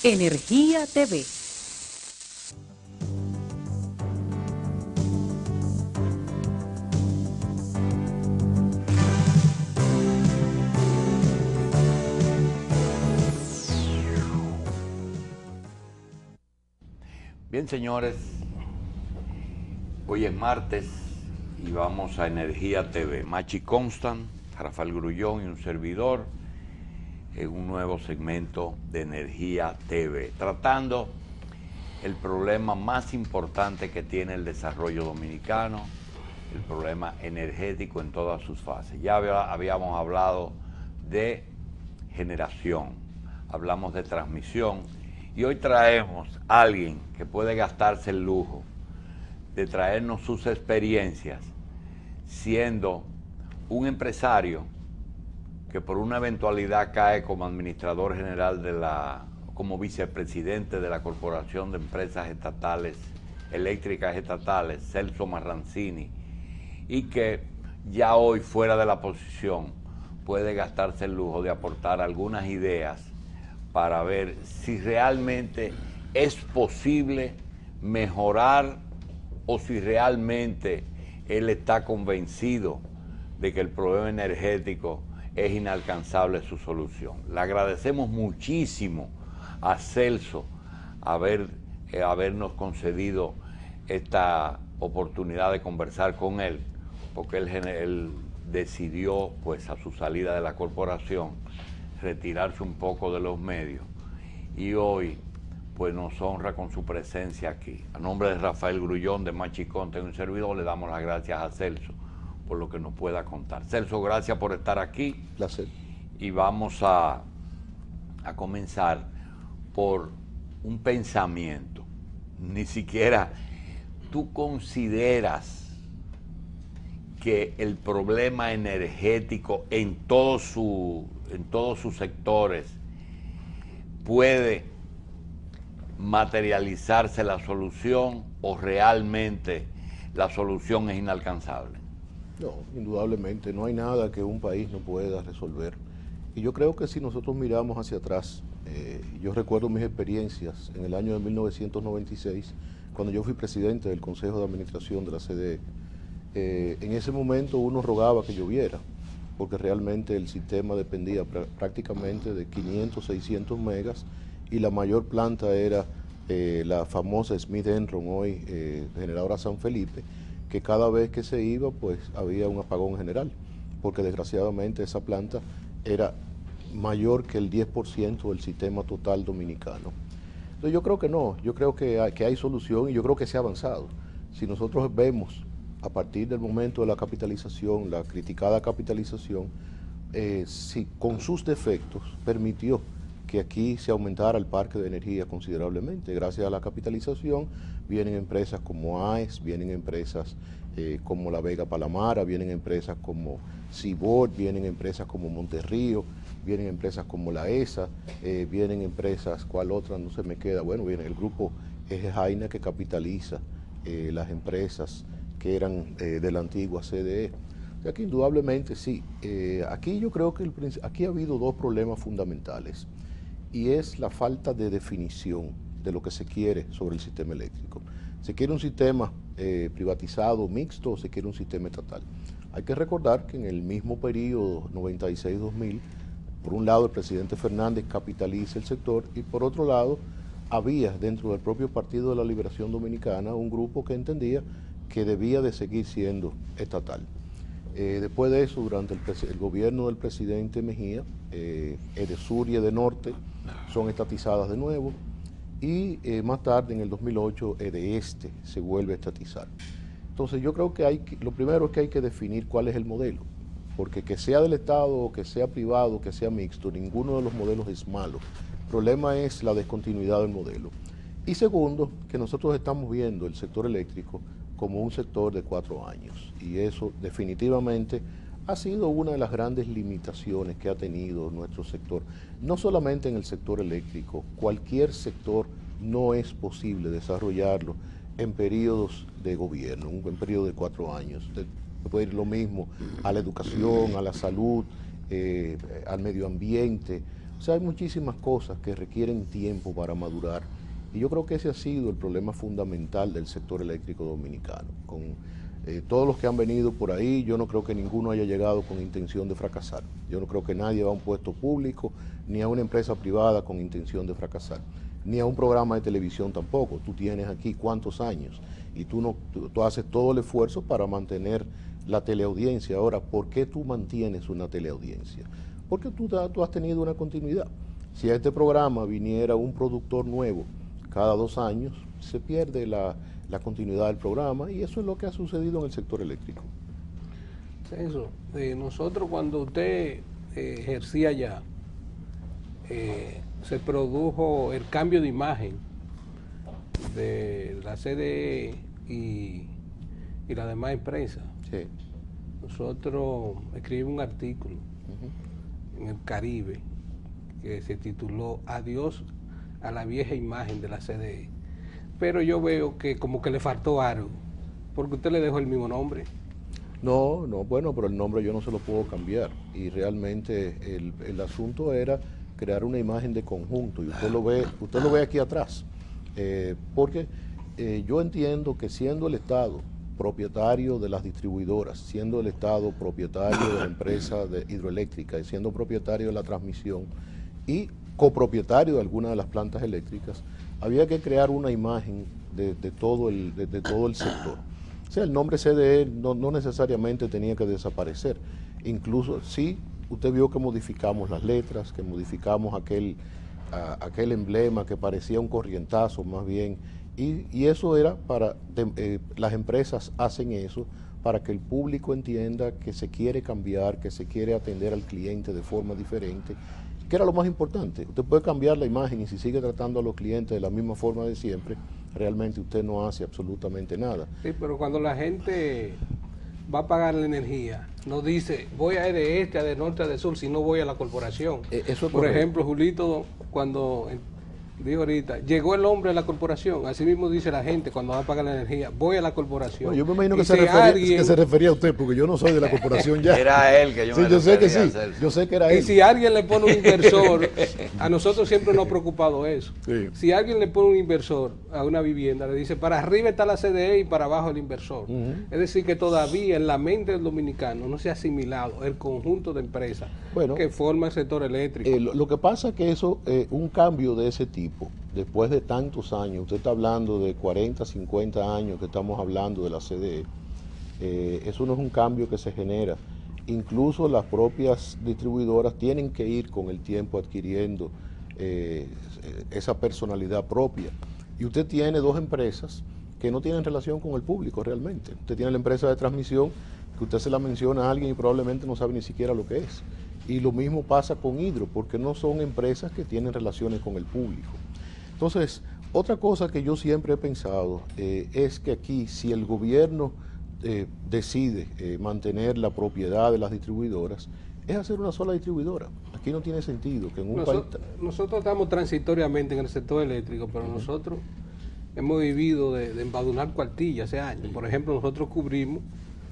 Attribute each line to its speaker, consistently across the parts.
Speaker 1: Energía TV.
Speaker 2: Bien, señores, hoy es martes y vamos a Energía TV. Machi Constant, Rafael Grullón y un servidor en un nuevo segmento de Energía TV, tratando el problema más importante que tiene el desarrollo dominicano, el problema energético en todas sus fases. Ya habíamos hablado de generación, hablamos de transmisión, y hoy traemos a alguien que puede gastarse el lujo de traernos sus experiencias siendo un empresario que por una eventualidad cae como administrador general como vicepresidente de la Corporación de Empresas Estatales, Eléctricas Estatales, Celso Marrancini, y que ya hoy fuera de la posición puede gastarse el lujo de aportar algunas ideas para ver si realmente es posible mejorar o si realmente él está convencido de que el problema energético es inalcanzable su solución. Le agradecemos muchísimo a Celso habernos concedido esta oportunidad de conversar con él, porque él decidió, pues a su salida de la corporación, retirarse un poco de los medios, y hoy pues nos honra con su presencia aquí. A nombre de Rafael Grullón, de Machi Constant y un servidor, le damos las gracias a Celso por lo que nos pueda contar. Celso, gracias por estar aquí.
Speaker 3: Placer.
Speaker 2: Y vamos a comenzar por un pensamiento. Ni siquiera tú consideras que el problema energético en todos sus sectores puede materializarse la solución, o realmente la solución es inalcanzable.
Speaker 3: No, indudablemente, no hay nada que un país no pueda resolver. Y yo creo que si nosotros miramos hacia atrás, yo recuerdo mis experiencias en el año de 1996, cuando yo fui presidente del Consejo de Administración de la CDE. En ese momento uno rogaba que lloviera, porque realmente el sistema dependía prácticamente de 500, 600 megas, y la mayor planta era la famosa Smith Enron, hoy generadora San Felipe, que cada vez que se iba, pues había un apagón general, porque desgraciadamente esa planta era mayor que el 10% del sistema total dominicano. Entonces yo creo que no, yo creo que hay solución, y yo creo que se ha avanzado. Si nosotros vemos a partir del momento de la capitalización, la criticada capitalización, si con sus defectos permitió que aquí se aumentara el parque de energía considerablemente. Gracias a la capitalización vienen empresas como AES, vienen empresas como La Vega Palamara, vienen empresas como Cibor, vienen empresas como Monterrío, vienen empresas como la ESA, vienen empresas, ¿cuál otra? No se me queda. Bueno, viene el grupo Jaina, que capitaliza las empresas que eran de la antigua CDE. O sea que indudablemente sí. Aquí yo creo que aquí ha habido dos problemas fundamentales, y es la falta de definición de lo que se quiere sobre el sistema eléctrico. ¿Se quiere un sistema privatizado, mixto, o se quiere un sistema estatal? Hay que recordar que en el mismo periodo 96-2000, por un lado el presidente Fernández capitaliza el sector, y por otro lado había dentro del propio Partido de la Liberación Dominicana un grupo que entendía que debía de seguir siendo estatal. Después de eso, durante el gobierno del presidente Mejía, Edesur y Edenorte son estatizadas de nuevo, y más tarde, en el 2008, Edeeste se vuelve a estatizar. Entonces yo creo que lo primero es que hay que definir cuál es el modelo, porque que sea del Estado, o que sea privado, o que sea mixto, ninguno de los modelos es malo. El problema es la descontinuidad del modelo. Y segundo, que nosotros estamos viendo el sector eléctrico como un sector de 4 años, y eso definitivamente ha sido una de las grandes limitaciones que ha tenido nuestro sector. No solamente en el sector eléctrico, cualquier sector no es posible desarrollarlo en periodos de gobierno, en periodo de 4 años. Puede ir lo mismo a la educación, a la salud, al medio ambiente. O sea, hay muchísimas cosas que requieren tiempo para madurar y yo creo que ese ha sido el problema fundamental del sector eléctrico dominicano. Con todos los que han venido por ahí, yo no creo que ninguno haya llegado con intención de fracasar. Yo no creo que nadie va a un puesto público ni a una empresa privada con intención de fracasar, ni a un programa de televisión tampoco. Tú tienes aquí cuántos años y tú haces todo el esfuerzo para mantener la teleaudiencia. Ahora, ¿por qué tú mantienes una teleaudiencia? Porque tú has tenido una continuidad. Si a este programa viniera un productor nuevo cada 2 años, se pierde la continuidad del programa y eso es lo que ha sucedido en el sector eléctrico.
Speaker 1: Eso, nosotros cuando usted ejercía ya, se produjo el cambio de imagen de la CDE y la demás empresa.
Speaker 3: Sí.
Speaker 1: Nosotros escribimos un artículo en el Caribe que se tituló Adiós a la vieja imagen de la CDE. Pero yo veo que como que le faltó algo, porque usted le dejó el mismo nombre.
Speaker 3: No, bueno, pero el nombre yo no se lo puedo cambiar y realmente el asunto era crear una imagen de conjunto y usted lo ve aquí atrás, porque yo entiendo que siendo el Estado propietario de las distribuidoras, siendo el Estado propietario de la empresa hidroeléctrica y siendo propietario de la transmisión y copropietario de algunas de las plantas eléctricas, había que crear una imagen de todo el sector. O sea, el nombre CDE no necesariamente tenía que desaparecer. Incluso sí, usted vio que modificamos las letras, que modificamos aquel emblema que parecía un corrientazo más bien, y eso era para, las empresas hacen eso para que el público entienda que se quiere cambiar, que se quiere atender al cliente de forma diferente, que era lo más importante. Usted puede cambiar la imagen y si sigue tratando a los clientes de la misma forma de siempre, realmente usted no hace absolutamente nada.
Speaker 1: Sí, pero cuando la gente va a pagar la energía, no dice voy a ir de este, a de norte, a de sur, si no voy a la corporación.
Speaker 3: Eso es
Speaker 1: Por
Speaker 3: correcto.
Speaker 1: ejemplo, Julito, cuando dijo ahorita, llegó el hombre a la corporación, así mismo dice la gente cuando va a pagar la energía, voy a la corporación.
Speaker 3: Bueno, yo me imagino que,
Speaker 1: si
Speaker 3: se refería a usted, porque yo no soy de la corporación ya.
Speaker 2: Era él que yo
Speaker 3: sí,
Speaker 2: me
Speaker 3: yo sé que
Speaker 2: refería
Speaker 3: sí,
Speaker 2: a Celso.
Speaker 3: yo sé que era
Speaker 1: Y
Speaker 3: él.
Speaker 1: si alguien le pone un inversor, a nosotros siempre nos ha preocupado eso.
Speaker 3: Sí.
Speaker 1: Si alguien le pone un inversor a una vivienda, le dice, para arriba está la CDE y para abajo el inversor. Es decir, que todavía en la mente del dominicano no se ha asimilado el conjunto de empresas que forma el sector eléctrico.
Speaker 3: Lo que pasa es que eso, un cambio de ese tipo, después de tantos años, usted está hablando de 40, 50 años que estamos hablando de la CDE, eso no es un cambio que se genera. Incluso las propias distribuidoras tienen que ir con el tiempo adquiriendo esa personalidad propia. Y usted tiene 2 empresas que no tienen relación con el público realmente. Usted tiene la empresa de transmisión que usted se la menciona a alguien y probablemente no sabe ni siquiera lo que es. Y lo mismo pasa con Hidro, porque no son empresas que tienen relaciones con el público. Entonces, otra cosa que yo siempre he pensado es que aquí, si el gobierno decide mantener la propiedad de las distribuidoras, es hacer una sola distribuidora. Aquí no tiene sentido que en un país...
Speaker 1: Nosotros estamos transitoriamente en el sector eléctrico, pero nosotros hemos vivido de embadurnar cuartillas hace años. Por ejemplo, nosotros cubrimos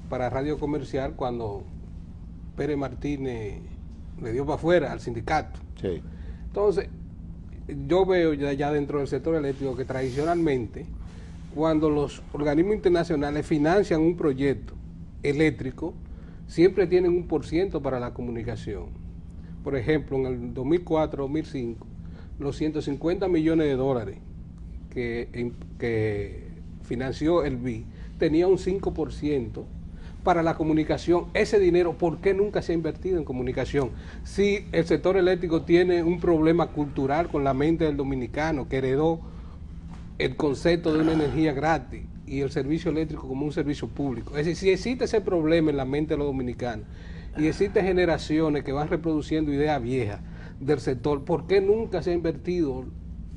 Speaker 1: para Radio Comercial cuando Pérez Martínez le dio para afuera al sindicato.
Speaker 3: Sí.
Speaker 1: Entonces, yo veo ya dentro del sector eléctrico que tradicionalmente, cuando los organismos internacionales financian un proyecto eléctrico, siempre tienen un % para la comunicación. Por ejemplo, en el 2004-2005, los 150 millones de dólares que financió el BID tenía un 5% para la comunicación. Ese dinero, ¿por qué nunca se ha invertido en comunicación? Si el sector eléctrico tiene un problema cultural con la mente del dominicano, que heredó el concepto de una energía gratis y el servicio eléctrico como un servicio público. Es decir, si existe ese problema en la mente de los dominicanos y existen generaciones que van reproduciendo ideas viejas del sector, ¿por qué nunca se ha invertido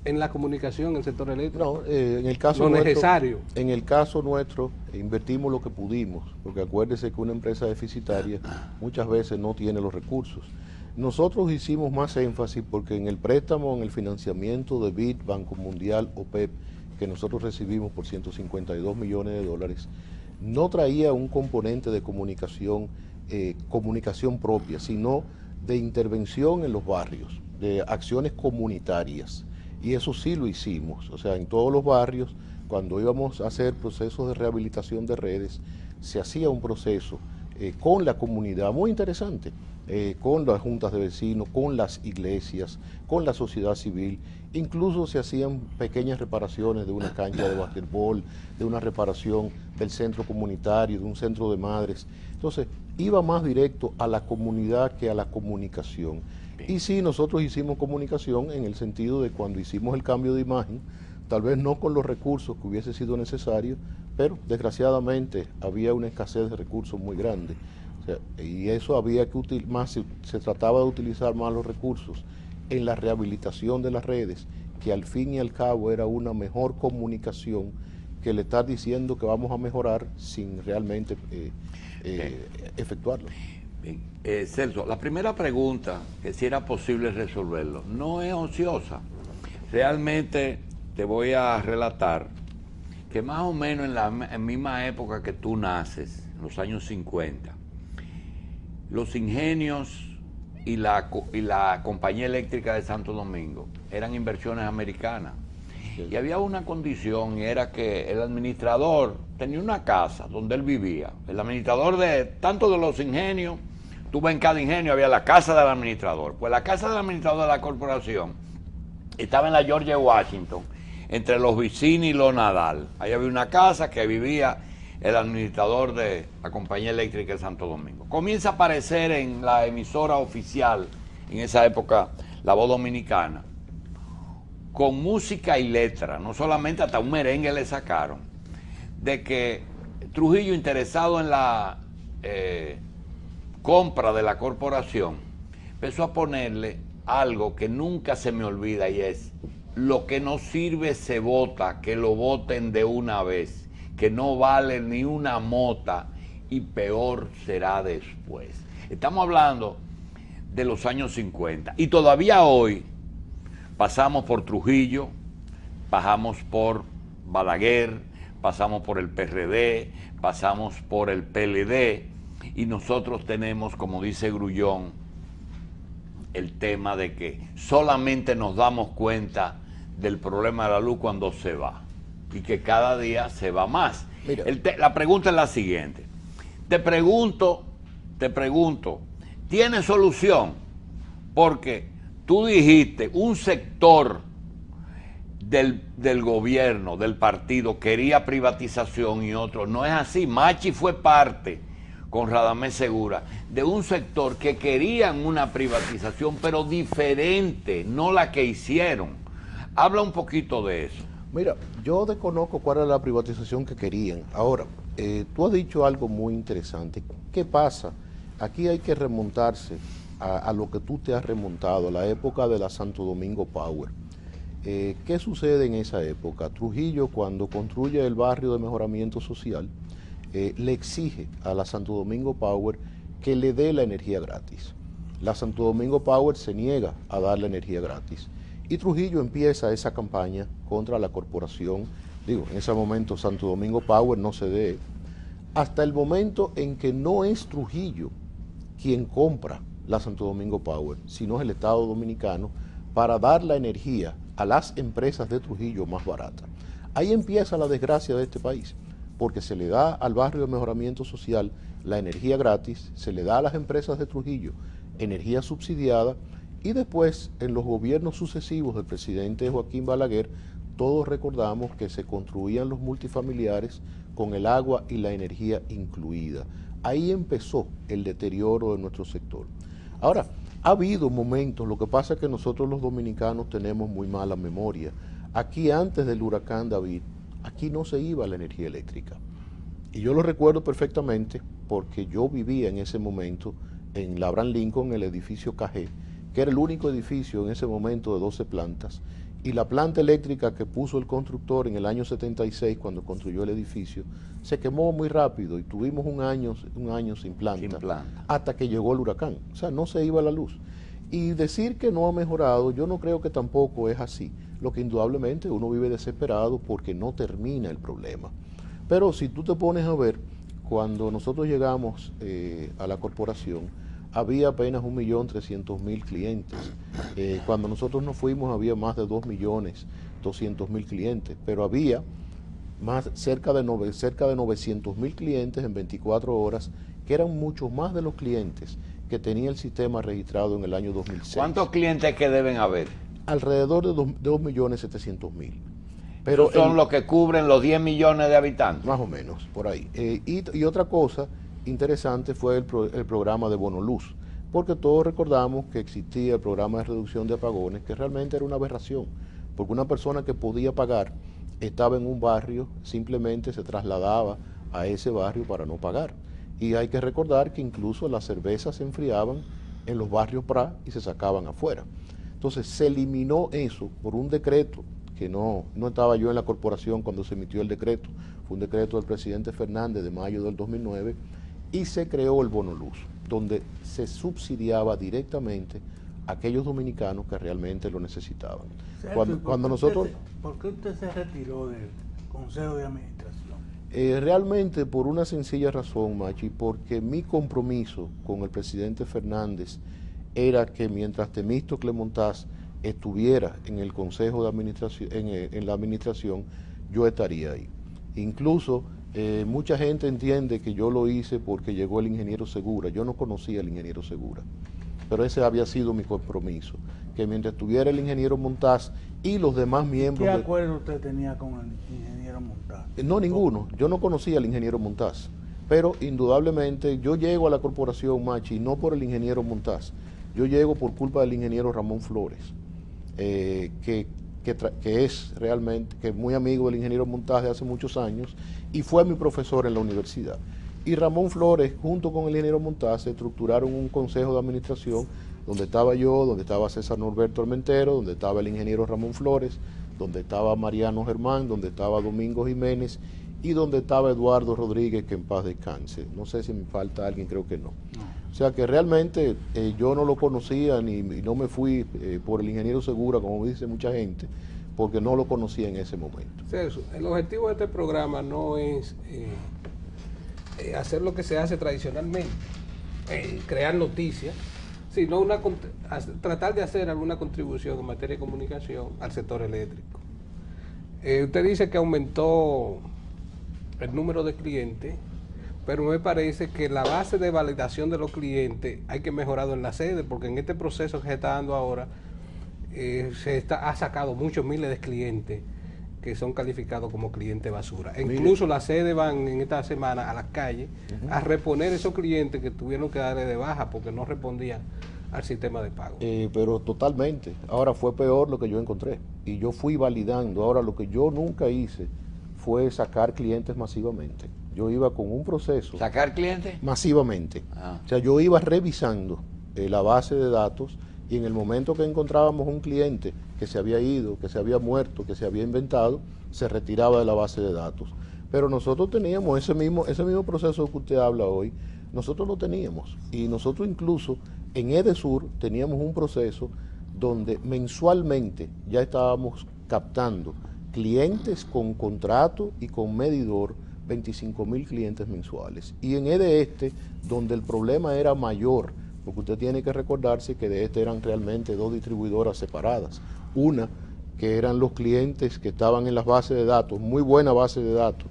Speaker 1: en la comunicación en el sector eléctrico?
Speaker 3: No, en el caso
Speaker 1: lo
Speaker 3: nuestro,
Speaker 1: necesario.
Speaker 3: En el caso nuestro, invertimos lo que pudimos, porque acuérdese que una empresa deficitaria muchas veces no tiene los recursos. Nosotros hicimos más énfasis porque en el préstamo, en el financiamiento de BID, Banco Mundial, OPEP, que nosotros recibimos por 152 millones de dólares, no traía un componente de comunicación propia, sino de intervención en los barrios, de acciones comunitarias. Y eso sí lo hicimos, o sea, en todos los barrios, cuando íbamos a hacer procesos de rehabilitación de redes, se hacía un proceso con la comunidad muy interesante, con las juntas de vecinos, con las iglesias, con la sociedad civil. Incluso se hacían pequeñas reparaciones de una cancha de basquetbol, de una reparación del centro comunitario, de un centro de madres. Entonces, iba más directo a la comunidad que a la comunicación. Y sí, nosotros hicimos comunicación en el sentido de cuando hicimos el cambio de imagen, tal vez no con los recursos que hubiese sido necesario, pero desgraciadamente había una escasez de recursos muy grande. O sea, y eso había que se trataba de utilizar más los recursos en la rehabilitación de las redes, que al fin y al cabo era una mejor comunicación que le estar diciendo que vamos a mejorar sin realmente efectuarlo.
Speaker 2: Bien. Celso, la primera pregunta, que si era posible resolverlo, no es ociosa. Realmente te voy a relatar que más o menos en la misma época que tú naces, en los años 50, los ingenios y la compañía eléctrica de Santo Domingo eran inversiones americanas. Sí. Y había una condición, y era que el administrador tenía una casa donde él vivía. El administrador tanto de los ingenios, tú ves en cada ingenio había la casa del administrador. Pues la casa del administrador de la corporación estaba en la George Washington, entre los Vicini y los Nadal. Ahí había una casa que vivía el administrador de la compañía eléctrica de Santo Domingo. Comienza a aparecer en la emisora oficial, en esa época, La Voz Dominicana, con música y letra, no solamente, hasta un merengue le sacaron, de que Trujillo, interesado en la compra de la corporación, empezó a ponerle algo que nunca se me olvida, y es: lo que no sirve se bota, que lo boten de una vez, que no vale ni una mota y peor será después. Estamos hablando de los años 50 y todavía hoy pasamos por Trujillo, pasamos por Balaguer, pasamos por el PRD, pasamos por el PLD, y nosotros tenemos, como dice Grullón, el tema de que solamente nos damos cuenta del problema de la luz cuando se va, y que cada día se va más. La pregunta es la siguiente. Te pregunto, ¿tiene solución? Porque tú dijiste, un sector del gobierno, del partido, quería privatización y otro. No es así. Machi fue parte, con Radamés Segura, de un sector que querían una privatización, pero diferente, no la que hicieron. Habla un poquito de eso.
Speaker 3: Mira, yo desconozco cuál era la privatización que querían. Ahora, tú has dicho algo muy interesante. ¿Qué pasa? Aquí hay que remontarse a lo que tú te has remontado, a la época de la Santo Domingo Power. ¿Qué sucede en esa época? Trujillo, cuando construye el barrio de mejoramiento social, le exige a la Santo Domingo Power que le dé la energía gratis. La Santo Domingo Power se niega a dar la energía gratis. Y Trujillo empieza esa campaña contra la corporación. Digo, en ese momento Santo Domingo Power no se dé, hasta el momento en que no es Trujillo quien compra la Santo Domingo Power, sino es el Estado Dominicano, para dar la energía a las empresas de Trujillo más barata. Ahí empieza la desgracia de este país, porque se le da al barrio de mejoramiento social la energía gratis, se le da a las empresas de Trujillo energía subsidiada, y después, en los gobiernos sucesivos del presidente Joaquín Balaguer, todos recordamos que se construían los multifamiliares con el agua y la energía incluida. Ahí empezó el deterioro de nuestro sector. Ahora, ha habido momentos, lo que pasa es que nosotros los dominicanos tenemos muy mala memoria. Aquí antes del huracán David, aquí no se iba la energía eléctrica. Y yo lo recuerdo perfectamente porque yo vivía en ese momento en la Abraham Lincoln, el edificio Cajé, que era el único edificio en ese momento de 12 plantas, y la planta eléctrica que puso el constructor en el año 76, cuando construyó el edificio, se quemó muy rápido y tuvimos un año sin planta, hasta que llegó el huracán. O sea, no se iba la luz. Y decir que no ha mejorado, yo no creo que tampoco es así. Lo que indudablemente uno vive desesperado porque no termina el problema. Pero si tú te pones a ver, cuando nosotros llegamos a la corporación, había apenas 1.300.000 clientes. Cuando nosotros nos fuimos había más de 2.200.000 clientes, pero había cerca de 900.000 clientes en 24 horas, que eran muchos más de los clientes que tenía el sistema registrado en el año 2006.
Speaker 2: ¿Cuántos clientes que deben haber?
Speaker 3: Alrededor de 2.700.000.
Speaker 2: Pero son los que cubren los 10 millones de habitantes.
Speaker 3: Más o menos, por ahí. Y otra cosa interesante fue el programa de Bono Luz, porque todos recordamos que existía el programa de reducción de apagones, que realmente era una aberración, porque una persona que podía pagar estaba en un barrio, simplemente se trasladaba a ese barrio para no pagar. Y hay que recordar que incluso las cervezas se enfriaban en los barrios PRA y se sacaban afuera. Entonces se eliminó eso por un decreto, que no estaba yo en la corporación cuando se emitió el decreto, fue un decreto del presidente Fernández de mayo del 2009, y se creó el Bono Luz, donde se subsidiaba directamente a aquellos dominicanos que realmente lo necesitaban. Cuando nosotros...
Speaker 4: ¿Por qué usted se retiró del Consejo de Administración?
Speaker 3: Realmente por una sencilla razón, Machi, porque mi compromiso con el presidente Fernández era que mientras Temístocles Montaz estuviera en el Consejo de Administración, en la administración, yo estaría ahí. Incluso mucha gente entiende que yo lo hice porque llegó el ingeniero Segura. Yo no conocía al ingeniero Segura, pero ese había sido mi compromiso, que mientras estuviera el ingeniero Montaz y los demás miembros...
Speaker 4: ¿Qué acuerdo usted tenía con el ingeniero Montaz?
Speaker 3: No, ninguno. Yo no conocía al ingeniero Montaz, pero indudablemente yo llego a la corporación, Machi, no por el ingeniero Montaz, yo llego por culpa del ingeniero Ramón Flores, que es realmente, que es muy amigo del ingeniero Montaz de hace muchos años y fue mi profesor en la universidad. Y Ramón Flores, junto con el ingeniero Montaz, estructuraron un consejo de administración donde estaba yo, donde estaba César Norberto Armentero, donde estaba el ingeniero Ramón Flores, donde estaba Mariano Germán, donde estaba Domingo Jiménez y donde estaba Eduardo Rodríguez, que en paz descanse. No sé si me falta alguien, creo que no. O sea que realmente yo no lo conocía ni no me fui por el ingeniero Segura, como dice mucha gente, porque no lo conocía en ese momento.
Speaker 1: Celso, el objetivo de este programa no es hacer lo que se hace tradicionalmente, crear noticias, sino tratar de hacer alguna contribución en materia de comunicación al sector eléctrico. Usted dice que aumentó el número de clientes, pero me parece que la base de validación de los clientes hay que mejorarlo en la sede, porque en este proceso que se está dando ahora ha sacado muchos miles de clientes que son calificados como clientes basura. Incluso las sedes van en esta semana a las calles a reponer esos clientes que tuvieron que darle de baja porque no respondían al sistema de pago.
Speaker 3: Pero totalmente. Ahora fue peor lo que yo encontré. Y yo fui validando. Ahora lo que yo nunca hice fue sacar clientes masivamente. Yo iba con un proceso.
Speaker 2: ¿Sacar clientes?
Speaker 3: Masivamente. O sea, yo iba revisando la base de datos y en el momento que encontrábamos un cliente que se había ido, que se había muerto, que se había inventado, se retiraba de la base de datos. Pero nosotros teníamos ese mismo proceso que usted habla hoy, nosotros lo teníamos. Y nosotros incluso en EDESUR teníamos un proceso donde mensualmente ya estábamos captando clientes con contrato y con medidor, 25.000 clientes mensuales. Y en EDESTE, donde el problema era mayor, porque usted tiene que recordarse que de este eran realmente dos distribuidoras separadas. Una, que eran los clientes que estaban en las bases de datos, muy buena base de datos,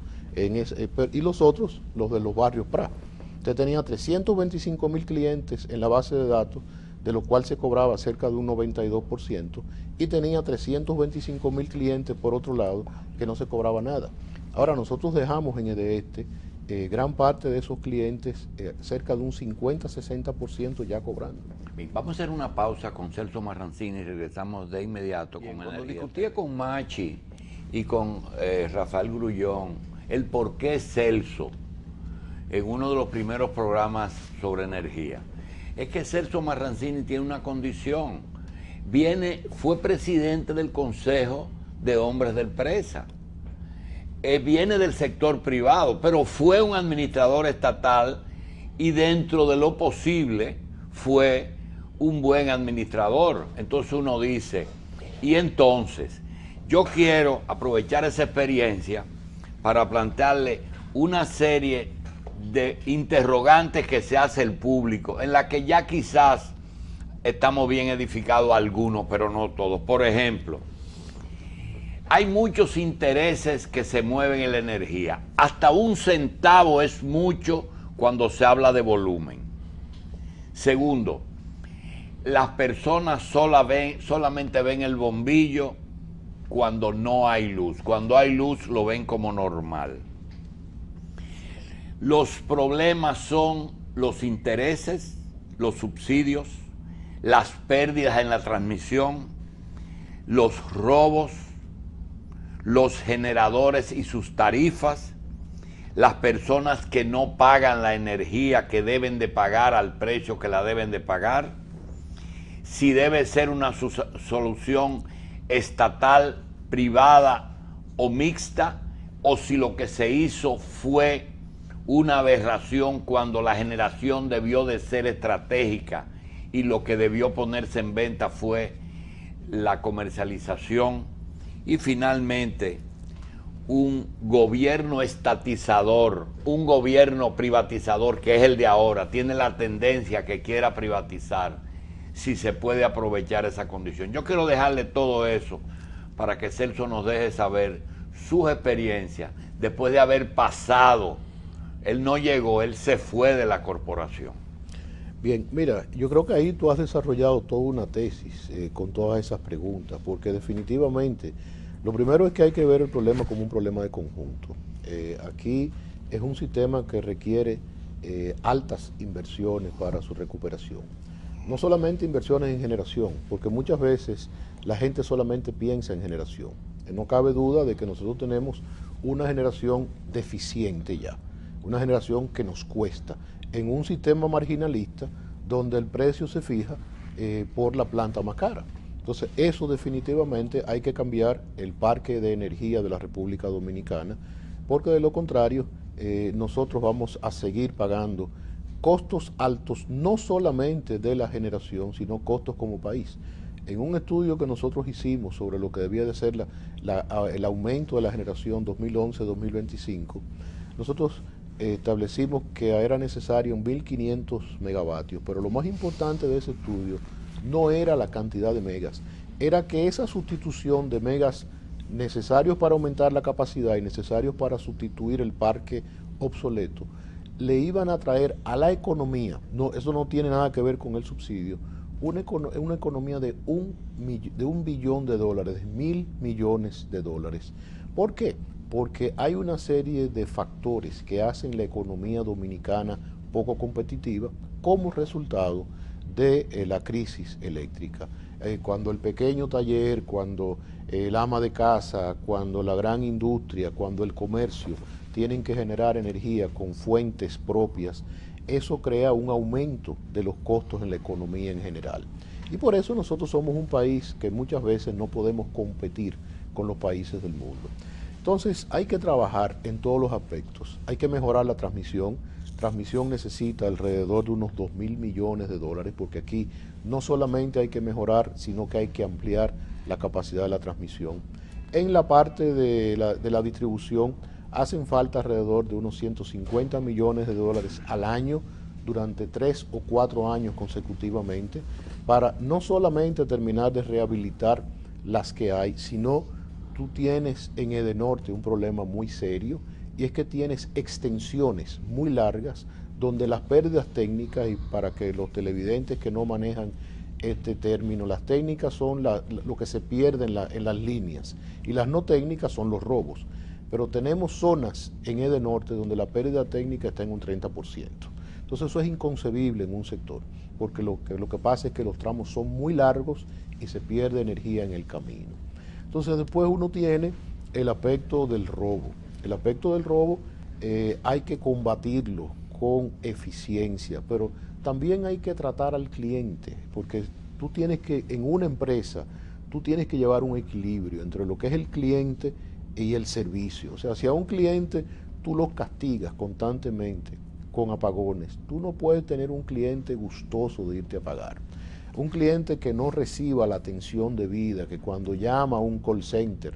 Speaker 3: y los otros, los de los barrios PRA. Usted tenía 325.000 clientes en la base de datos, de lo cual se cobraba cerca de un 92%, y tenía 325.000 clientes por otro lado, que no se cobraba nada. Ahora nosotros dejamos en EDESTE gran parte de esos clientes, cerca de un 50-60% ya cobrando.
Speaker 2: Bien, vamos a hacer una pausa con Celso Marrancini y regresamos de inmediato. Bien, con cuando discutía con Machi y con Rafael Grullón el por qué Celso en uno de los primeros programas sobre energía, es que Celso Marrancini tiene una condición. Fue presidente del Consejo de Hombres del Presa. Viene del sector privado, pero fue un administrador estatal y dentro de lo posible fue un buen administrador. Entonces uno dice, y entonces yo quiero aprovechar esa experiencia para plantearle una serie de interrogantes que se hace el público, en la que ya quizás estamos bien edificados algunos, pero no todos. Por ejemplo, hay muchos intereses que se mueven en la energía. Hasta un centavo es mucho cuando se habla de volumen. Segundo, las personas solamente ven el bombillo cuando no hay luz. Cuando hay luz lo ven como normal. Los problemas son los intereses, los subsidios, las pérdidas en la transmisión, los robos, los generadores y sus tarifas, las personas que no pagan la energía que deben de pagar al precio que la deben de pagar, si debe ser una solución estatal, privada o mixta, o si lo que se hizo fue una aberración cuando la generación debió de ser estratégica y lo que debió ponerse en venta fue la comercialización. Y finalmente, un gobierno estatizador, un gobierno privatizador, que es el de ahora, tiene la tendencia que quiera privatizar, si se puede aprovechar esa condición. Yo quiero dejarle todo eso para que Celso nos deje saber sus experiencias después de haber pasado. Él no llegó, él se fue de la corporación.
Speaker 3: Bien, mira, yo creo que ahí tú has desarrollado toda una tesis con todas esas preguntas, porque definitivamente lo primero es que hay que ver el problema como un problema de conjunto. Aquí es un sistema que requiere altas inversiones para su recuperación. No solamente inversiones en generación, porque muchas veces la gente solamente piensa en generación. No cabe duda de que nosotros tenemos una generación deficiente ya, una generación que nos cuesta, en un sistema marginalista donde el precio se fija por la planta más cara. Entonces, eso definitivamente hay que cambiar el parque de energía de la República Dominicana, porque de lo contrario, nosotros vamos a seguir pagando costos altos, no solamente de la generación, sino costos como país. En un estudio que nosotros hicimos sobre lo que debía de ser el aumento de la generación 2011-2025, nosotros establecimos que era necesario 1.500 megavatios, pero lo más importante de ese estudio no era la cantidad de megas, era que esa sustitución de megas necesarios para aumentar la capacidad y necesarios para sustituir el parque obsoleto, le iban a traer a la economía, no, eso no tiene nada que ver con el subsidio, una economía de $1 billón, de 1.000 millones de dólares. ¿Por qué? Porque hay una serie de factores que hacen la economía dominicana poco competitiva como resultado de la crisis eléctrica. Cuando el pequeño taller, cuando el ama de casa, cuando la gran industria, cuando el comercio tienen que generar energía con fuentes propias, eso crea un aumento de los costos en la economía en general. Y por eso nosotros somos un país que muchas veces no podemos competir con los países del mundo. Entonces hay que trabajar en todos los aspectos. Hay que mejorar la transmisión. Transmisión necesita alrededor de unos 2.000 millones de dólares, porque aquí no solamente hay que mejorar, sino que hay que ampliar la capacidad de la transmisión. En la parte de la distribución hacen falta alrededor de unos 150 millones de dólares al año durante 3 o 4 años consecutivamente, para no solamente terminar de rehabilitar las que hay, sino tú tienes en Edenorte un problema muy serio, y es que tienes extensiones muy largas donde las pérdidas técnicas, y para que los televidentes que no manejan este término, las técnicas son lo que se pierde en las líneas, y las no técnicas son los robos. Pero tenemos zonas en Edenorte donde la pérdida técnica está en un 30%. Entonces eso es inconcebible en un sector, porque lo que pasa es que los tramos son muy largos y se pierde energía en el camino. Entonces después uno tiene el aspecto del robo. El aspecto del robo hay que combatirlo con eficiencia, pero también hay que tratar al cliente, porque tú tienes que, en una empresa, tú tienes que llevar un equilibrio entre lo que es el cliente y el servicio. O sea, si a un cliente tú lo castigas constantemente con apagones, tú no puedes tener un cliente gustoso de irte a pagar. Un cliente que no reciba la atención debida, que cuando llama a un call center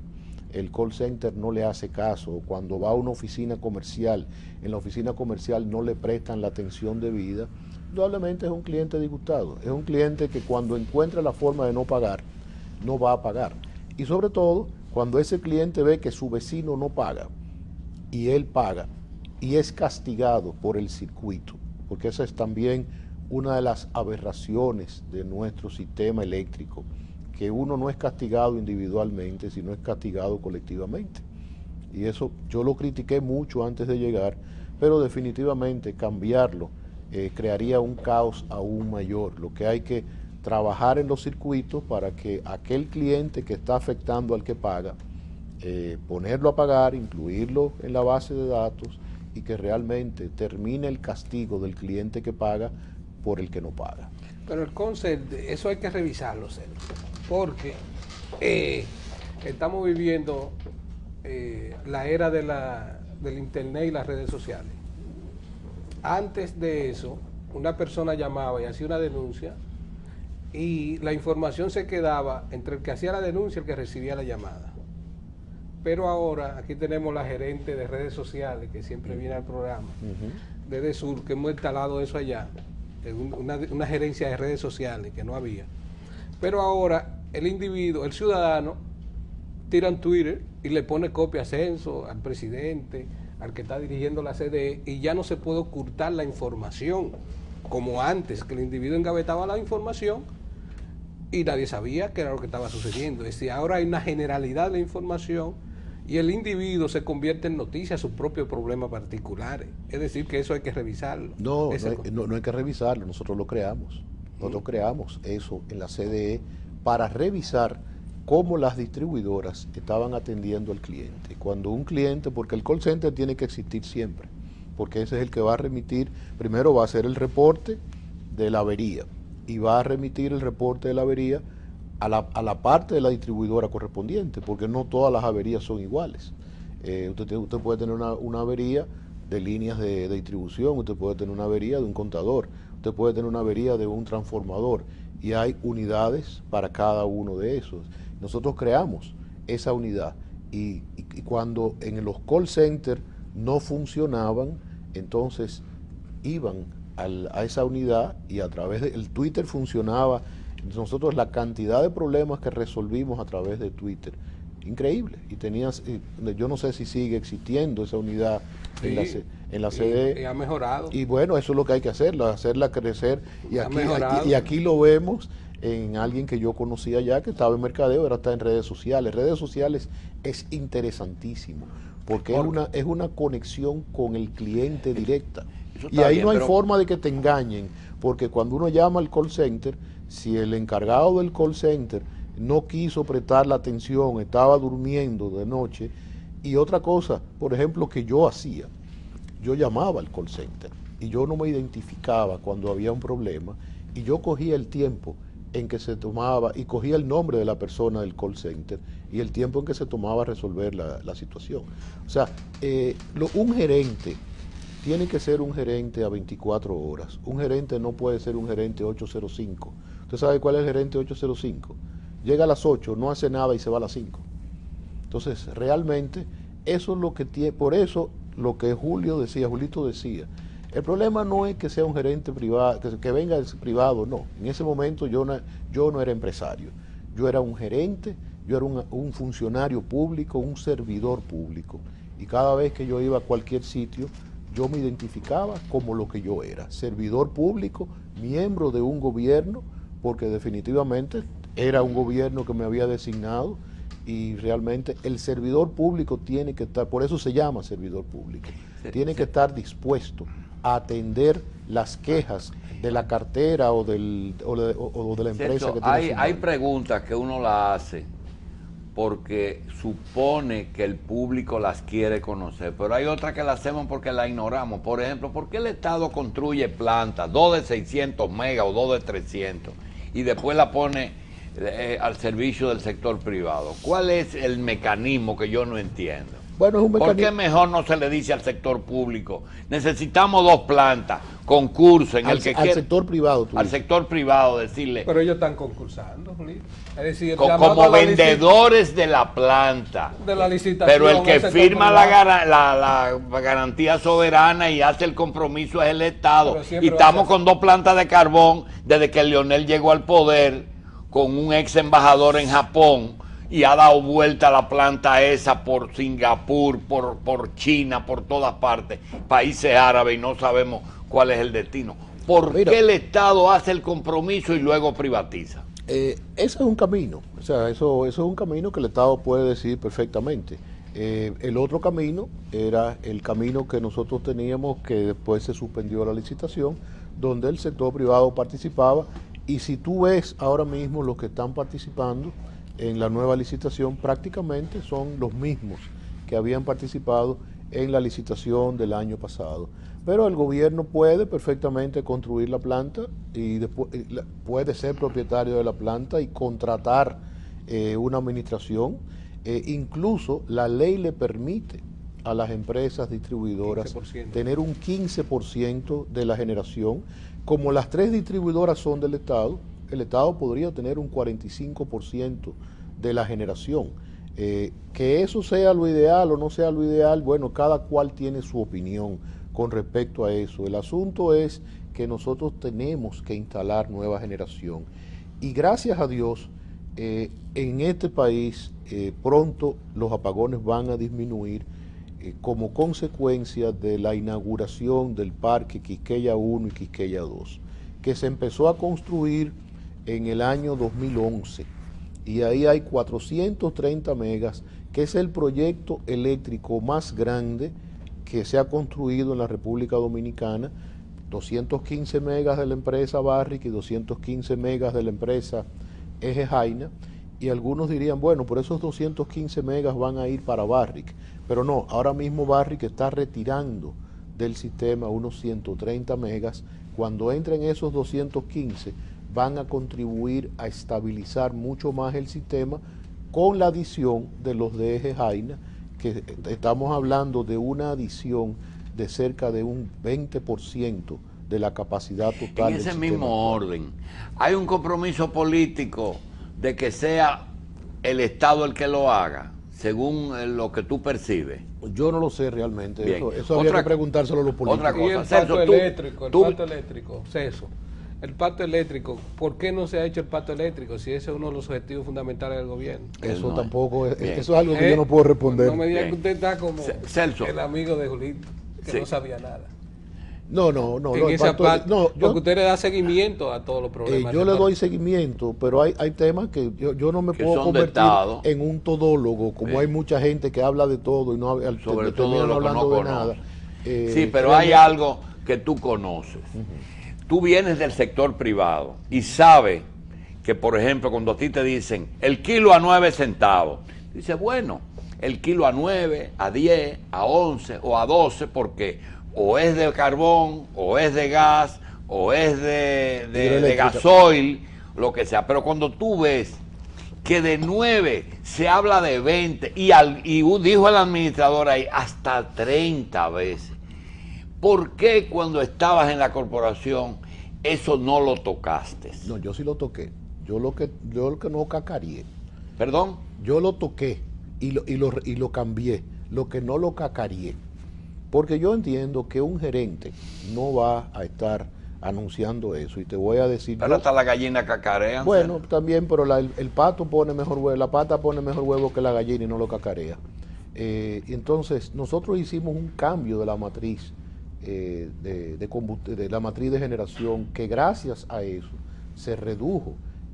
Speaker 3: el call center no le hace caso, o cuando va a una oficina comercial, en la oficina comercial no le prestan la atención debida, indudablemente es un cliente disgustado, es un cliente que cuando encuentra la forma de no pagar, no va a pagar. Y sobre todo, cuando ese cliente ve que su vecino no paga y él paga y es castigado por el circuito, porque esa es también una de las aberraciones de nuestro sistema eléctrico, que uno no es castigado individualmente, sino es castigado colectivamente. Y eso yo lo critiqué mucho antes de llegar, pero definitivamente cambiarlo crearía un caos aún mayor. Lo que hay que trabajar en los circuitos para que aquel cliente que está afectando al que paga, ponerlo a pagar, incluirlo en la base de datos y que realmente termine el castigo del cliente que paga por el que no paga.
Speaker 1: Pero el concepto, eso hay que revisarlo, Sergio, porque estamos viviendo la era del internet y las redes sociales. Antes de eso, una persona llamaba y hacía una denuncia y la información se quedaba entre el que hacía la denuncia y el que recibía la llamada. Pero ahora, aquí tenemos la gerente de redes sociales que siempre viene al programa, desde Sur, que hemos instalado eso allá, una gerencia de redes sociales que no había. Pero ahora el individuo, el ciudadano, tira en Twitter y le pone copia a Censo, al presidente, al que está dirigiendo la CDE, y ya no se puede ocultar la información como antes, que el individuo engavetaba la información y nadie sabía qué era lo que estaba sucediendo. Es decir, ahora hay una generalidad de información y el individuo se convierte en noticia a sus propios problemas particulares. Es decir, que eso hay que revisarlo.
Speaker 3: No hay que revisarlo, nosotros lo creamos. Nosotros creamos eso en la CDE para revisar cómo las distribuidoras estaban atendiendo al cliente. Cuando un cliente, porque el call center tiene que existir siempre, porque ese es el que va a remitir, primero va a hacer el reporte de la avería y va a remitir el reporte de la avería a la parte de la distribuidora correspondiente, porque no todas las averías son iguales. Usted puede tener una avería de líneas de distribución, usted puede tener una avería de un contador, usted puede tener una avería de un transformador, y hay unidades para cada uno de esos. Nosotros creamos esa unidad y cuando en los call centers no funcionaban, entonces iban a esa unidad y a través del Twitter funcionaba. Nosotros la cantidad de problemas que resolvimos a través de Twitter, increíble. Y yo no sé si sigue existiendo esa unidad en la CDE.
Speaker 1: Y ha mejorado.
Speaker 3: Y bueno, eso es lo que hay que hacerla crecer. Y aquí lo vemos en alguien que yo conocía ya, que estaba en mercadeo, ahora está en redes sociales. Redes sociales es interesantísimo, porque es una conexión con el cliente directa. Y ahí no hay forma de que te engañen, porque cuando uno llama al call center, si el encargado del call center no quiso prestar la atención, estaba durmiendo de noche, y otra cosa, por ejemplo, que yo hacía, yo llamaba al call center y yo no me identificaba cuando había un problema, y yo cogía el tiempo en que se tomaba, y cogía el nombre de la persona del call center y el tiempo en que se tomaba resolver la situación. O sea, un gerente tiene que ser un gerente a 24 horas. Un gerente no puede ser un gerente 805. ¿Usted sabe cuál es el gerente 805? Llega a las 8, no hace nada y se va a las 5. Entonces, realmente, eso es lo que tiene, por eso lo que Julito decía, el problema no es que sea un gerente privado, que venga del privado, no. En ese momento yo no era empresario, yo era un gerente, yo era un funcionario público, un servidor público. Y cada vez que yo iba a cualquier sitio, yo me identificaba como lo que yo era, servidor público, miembro de un gobierno, porque definitivamente era un gobierno que me había designado, y realmente el servidor público tiene que estar, por eso se llama servidor público, tiene que estar dispuesto a atender las quejas de la cartera o de la empresa que tiene.
Speaker 2: Hay preguntas que uno las hace porque supone que el público las quiere conocer, pero hay otras que las hacemos porque las ignoramos. Por ejemplo, ¿por qué el Estado construye plantas, 2 de 600 megas o 2 de 300, y después la pone al servicio del sector privado? ¿Cuál es el mecanismo que yo no entiendo?
Speaker 3: Bueno, es un
Speaker 2: ¿Por
Speaker 3: mecanismo.
Speaker 2: qué mejor no se le dice al sector público? Necesitamos 2 plantas, concurso en el que
Speaker 3: Al
Speaker 2: quiera.
Speaker 3: sector privado, tú
Speaker 2: Al
Speaker 3: dices.
Speaker 2: sector privado, decirle,
Speaker 1: Pero ellos están concursando, Julio. Es decir, el
Speaker 2: como
Speaker 1: llamado a la
Speaker 2: vendedores de la planta.
Speaker 1: de la licitación.
Speaker 2: Pero el que
Speaker 1: ese
Speaker 2: firma
Speaker 1: sector
Speaker 2: la garantía soberana y hace el compromiso es el Estado.
Speaker 1: Pero siempre
Speaker 2: Y
Speaker 1: va a
Speaker 2: estamos
Speaker 1: ser
Speaker 2: con 2 plantas de carbón desde que Leonel llegó al poder, con un ex embajador en Japón, y ha dado vuelta a la planta esa por Singapur, por China, por todas partes, países árabes, y no sabemos cuál es el destino. ¿Por
Speaker 3: Mira,
Speaker 2: qué el Estado hace el compromiso y luego privatiza?
Speaker 3: Ese es un camino, o sea, eso es un camino que el Estado puede decidir perfectamente. El otro camino era el camino que nosotros teníamos, que después se suspendió la licitación, donde el sector privado participaba, y si tú ves ahora mismo los que están participando en la nueva licitación, prácticamente son los mismos que habían participado en la licitación del año pasado. Pero el gobierno puede perfectamente construir la planta y después puede ser propietario de la planta y contratar una administración. Incluso la ley le permite a las empresas distribuidoras
Speaker 1: 15%.
Speaker 3: tener un 15% de la generación. Como las 3 distribuidoras son del Estado, el Estado podría tener un 45% de la generación. Que eso sea lo ideal o no sea lo ideal, bueno, cada cual tiene su opinión con respecto a eso. El asunto es que nosotros tenemos que instalar nueva generación. Y gracias a Dios, en este país pronto los apagones van a disminuir como consecuencia de la inauguración del parque Quisqueya 1 y Quisqueya 2, que se empezó a construir en el año 2011, y ahí hay 430 megas, que es el proyecto eléctrico más grande que se ha construido en la República Dominicana. 215 megas de la empresa Barrick y 215 megas de la empresa Eje Jaina, y algunos dirían, bueno, por esos 215 megas van a ir para Barrick, pero no, ahora mismo Barrick está retirando del sistema unos 130 megas. Cuando entren esos 215 van a contribuir a estabilizar mucho más el sistema, con la adición de los de Eje Jaina, que estamos hablando de una adición de cerca de un 20% de la capacidad total
Speaker 2: En
Speaker 3: del
Speaker 2: ese
Speaker 3: sistema.
Speaker 2: mismo orden, ¿hay un compromiso político de que sea el Estado el que lo haga, según lo que tú percibes?
Speaker 3: Yo no lo sé realmente.
Speaker 2: Bien.
Speaker 3: Eso habría que preguntárselo a los políticos.
Speaker 2: otra
Speaker 1: Y el
Speaker 2: cosa,
Speaker 1: pacto
Speaker 2: Celso,
Speaker 1: eléctrico,
Speaker 2: tú-
Speaker 1: pacto eléctrico, Celso. El pacto eléctrico, ¿por qué no se ha hecho el pacto eléctrico si ese es uno de los objetivos fundamentales del gobierno?
Speaker 3: Eso
Speaker 2: No,
Speaker 3: tampoco es,
Speaker 2: bien.
Speaker 3: eso es algo que yo no puedo responder.
Speaker 1: No me diga
Speaker 2: Bien.
Speaker 1: que usted está como
Speaker 2: Celso.
Speaker 1: el amigo de Julito, que
Speaker 2: Sí.
Speaker 1: no sabía nada.
Speaker 3: No,
Speaker 1: En esa
Speaker 3: pacto-
Speaker 1: parte,
Speaker 3: no,
Speaker 1: porque usted le da seguimiento a todos los problemas.
Speaker 3: yo le doy seguimiento, pero hay temas que yo no me
Speaker 2: Que
Speaker 3: puedo
Speaker 2: son de
Speaker 3: convertir
Speaker 2: Estado.
Speaker 3: en un todólogo, como
Speaker 2: Bien.
Speaker 3: hay mucha gente que habla de todo y no
Speaker 2: Sobre todo
Speaker 3: terminan
Speaker 2: lo que
Speaker 3: hablando
Speaker 2: no
Speaker 3: de
Speaker 2: conoce.
Speaker 3: nada.
Speaker 2: Sí, pero hay algo que tú conoces. Tú vienes del sector privado y sabes que, por ejemplo, cuando a ti te dicen el kilo a 9 centavos, dices, bueno, el kilo a 9, a 10, a 11 o a 12, porque o es de carbón, o es de gas, o es de
Speaker 3: Hidroeléctrica.
Speaker 2: gasoil, lo que sea. Pero cuando tú ves que de 9 se habla de 20 y dijo el administrador ahí hasta 30 veces, ¿por qué cuando estabas en la corporación eso no lo tocaste?
Speaker 3: No, yo sí lo toqué. Yo lo que no cacareé.
Speaker 2: ¿Perdón?
Speaker 3: Yo lo toqué y lo cambié. Lo que no lo cacareé. Porque yo entiendo que un gerente no va a estar anunciando eso. Y te voy a decir...
Speaker 2: Pero hasta la gallina cacarean.
Speaker 3: Bueno, también, pero el pato pone mejor huevo, la pata pone mejor huevo que la gallina y no lo cacarea. Entonces, nosotros hicimos un cambio de la matriz de la matriz de generación, que gracias a eso se redujo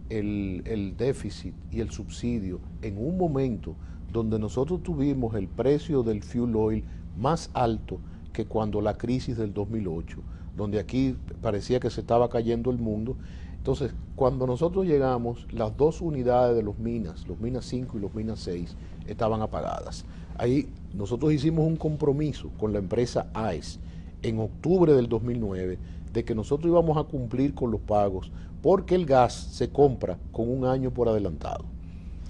Speaker 3: el déficit y el subsidio en un momento donde nosotros tuvimos el precio del fuel oil más alto que cuando la crisis del 2008, donde aquí parecía que se estaba cayendo el mundo. Entonces, cuando nosotros llegamos, las 2 unidades de los Minas 5 y los Minas 6, estaban apagadas. Ahí nosotros hicimos un compromiso con la empresa AES en octubre del 2009 de que nosotros íbamos a cumplir con los pagos, porque el gas se compra con un año por adelantado.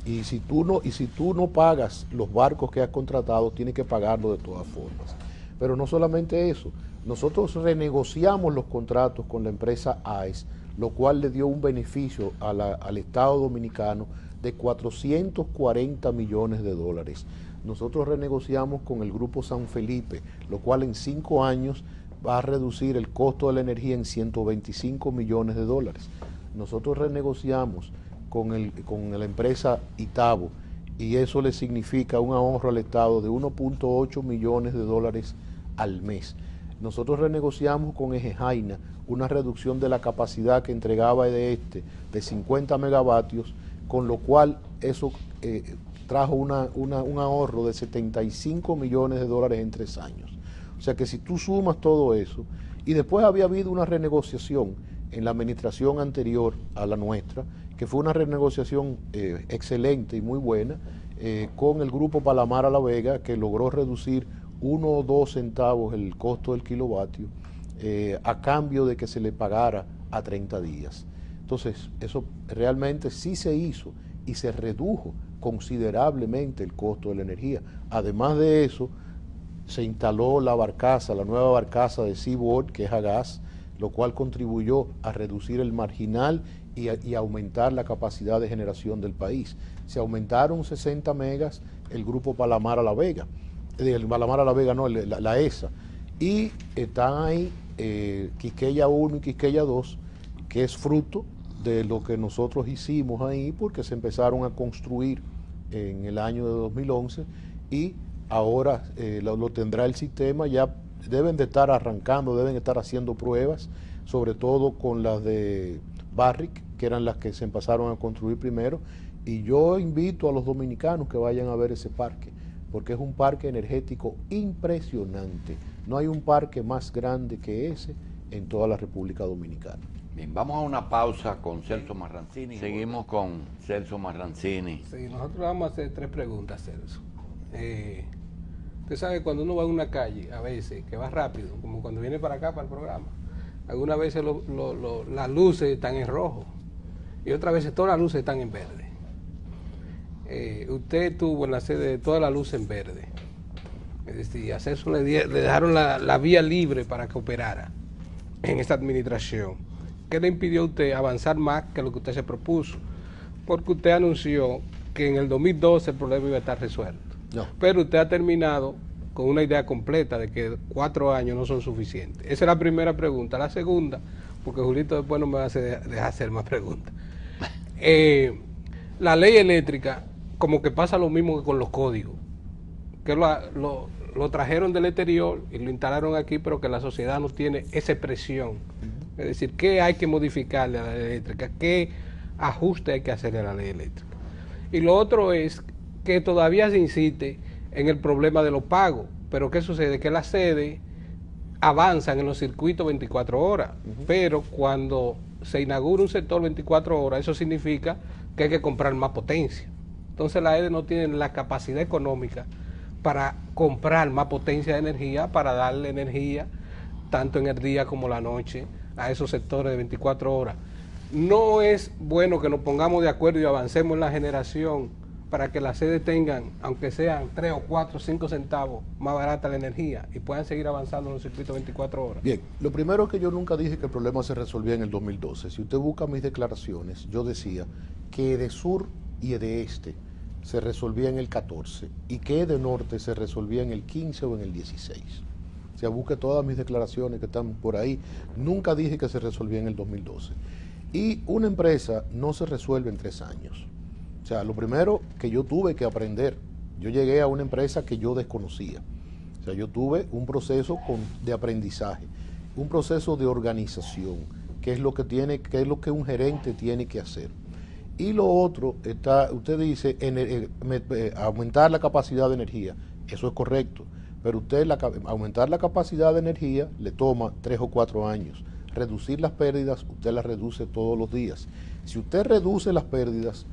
Speaker 3: Y si tú no pagas los barcos que has contratado, tienes que pagarlo de todas formas. Pero no solamente eso, nosotros renegociamos los contratos con la empresa AES, lo cual le dio un beneficio al Estado Dominicano de 440 millones de dólares. Nosotros renegociamos con el Grupo San Felipe, lo cual en 5 años va a reducir el costo de la energía en 125 millones de dólares. Nosotros renegociamos con la empresa Itabo y eso le significa un ahorro al Estado de 1.8 millones de dólares al mes. Nosotros renegociamos con Ejejaina una reducción de la capacidad que entregaba de 50 megavatios, con lo cual eso trajo un ahorro de 75 millones de dólares en 3 años. O sea que si tú sumas todo eso, y después había habido una renegociación en la administración anterior a la nuestra, que fue una renegociación excelente y muy buena, con el Grupo Palamar a la Vega, que logró reducir 1 o 2 centavos el costo del kilovatio, a cambio de que se le pagara a 30 días. Entonces, eso realmente sí se hizo y se redujo considerablemente el costo de la energía. Además de eso, se instaló la nueva barcaza de Seaboard, que es a gas, lo cual contribuyó a reducir el marginal y aumentar la capacidad de generación del país. Se aumentaron 60 megas el Grupo Palamar a la Vega, la ESA, y están ahí Quisqueya 1 y Quisqueya 2, que es fruto de lo que nosotros hicimos ahí, porque se empezaron a construir en el año de 2011 y ahora lo tendrá el sistema. Ya deben de estar arrancando, deben estar haciendo pruebas, sobre todo con las de Barrick, que eran las que se empezaron a construir primero, y yo invito a los dominicanos que vayan a ver ese parque, porque es un parque energético impresionante. No hay un parque más grande que ese en toda la República Dominicana.
Speaker 2: Bien, vamos a una pausa con Celso Marrancini. Seguimos con Celso Marrancini.
Speaker 1: Sí, nosotros vamos a hacer 3 preguntas, Celso. Usted sabe, cuando uno va a una calle, a veces, que va rápido, como cuando viene para acá, para el programa, algunas veces las luces están en rojo y otras veces todas las luces están en verde. Usted tuvo en la sede todas las luces en verde. Es decir, a Celso le dejaron la vía libre para que operara en esta administración. ¿Qué le impidió a usted avanzar más que lo que usted se propuso? Porque usted anunció que en el 2012 el problema iba a estar resuelto.
Speaker 3: No.
Speaker 1: Pero usted ha terminado con una idea completa de que 4 años no son suficientes. Esa es la primera pregunta. La segunda, porque Julito después no me va a dejar hacer más preguntas. La ley eléctrica, como que pasa lo mismo que con los códigos, que lo trajeron del exterior y lo instalaron aquí, pero que la sociedad no tiene esa presión. Es decir, ¿qué hay que modificarle a la ley eléctrica? ¿Qué ajuste hay que hacerle a la ley eléctrica? Y lo otro es que todavía se insiste en el problema de los pagos. Pero ¿qué sucede? Que las sedes avanzan en los circuitos 24 horas. Pero cuando se inaugura un sector 24 horas, eso significa que hay que comprar más potencia. Entonces la EDE no tiene la capacidad económica para comprar más potencia de energía, para darle energía tanto en el día como la noche a esos sectores de 24 horas. No es bueno que nos pongamos de acuerdo y avancemos en la generación para que las sedes tengan, aunque sean 3 o 4 o 5 centavos más barata la energía y puedan seguir avanzando en los circuitos 24 horas.
Speaker 3: Bien, lo primero es que yo nunca dije que el problema se resolvía en el 2012. Si usted busca mis declaraciones, yo decía que de sur y de este se resolvía en el 14 y que de norte se resolvía en el 15 o en el 16. O sea, busque todas mis declaraciones que están por ahí. Nunca dije que se resolvía en el 2012. Y una empresa no se resuelve en 3 años. O sea, lo primero que yo tuve que aprender, yo llegué a una empresa que yo desconocía. O sea, yo tuve un proceso de aprendizaje, un proceso de organización, que es lo que un gerente tiene que hacer. Y lo otro usted dice, aumentar la capacidad de energía. Eso es correcto. Pero aumentar la capacidad de energía le toma 3 o 4 años. Reducir las pérdidas, usted las reduce todos los días. Si usted reduce las pérdidas,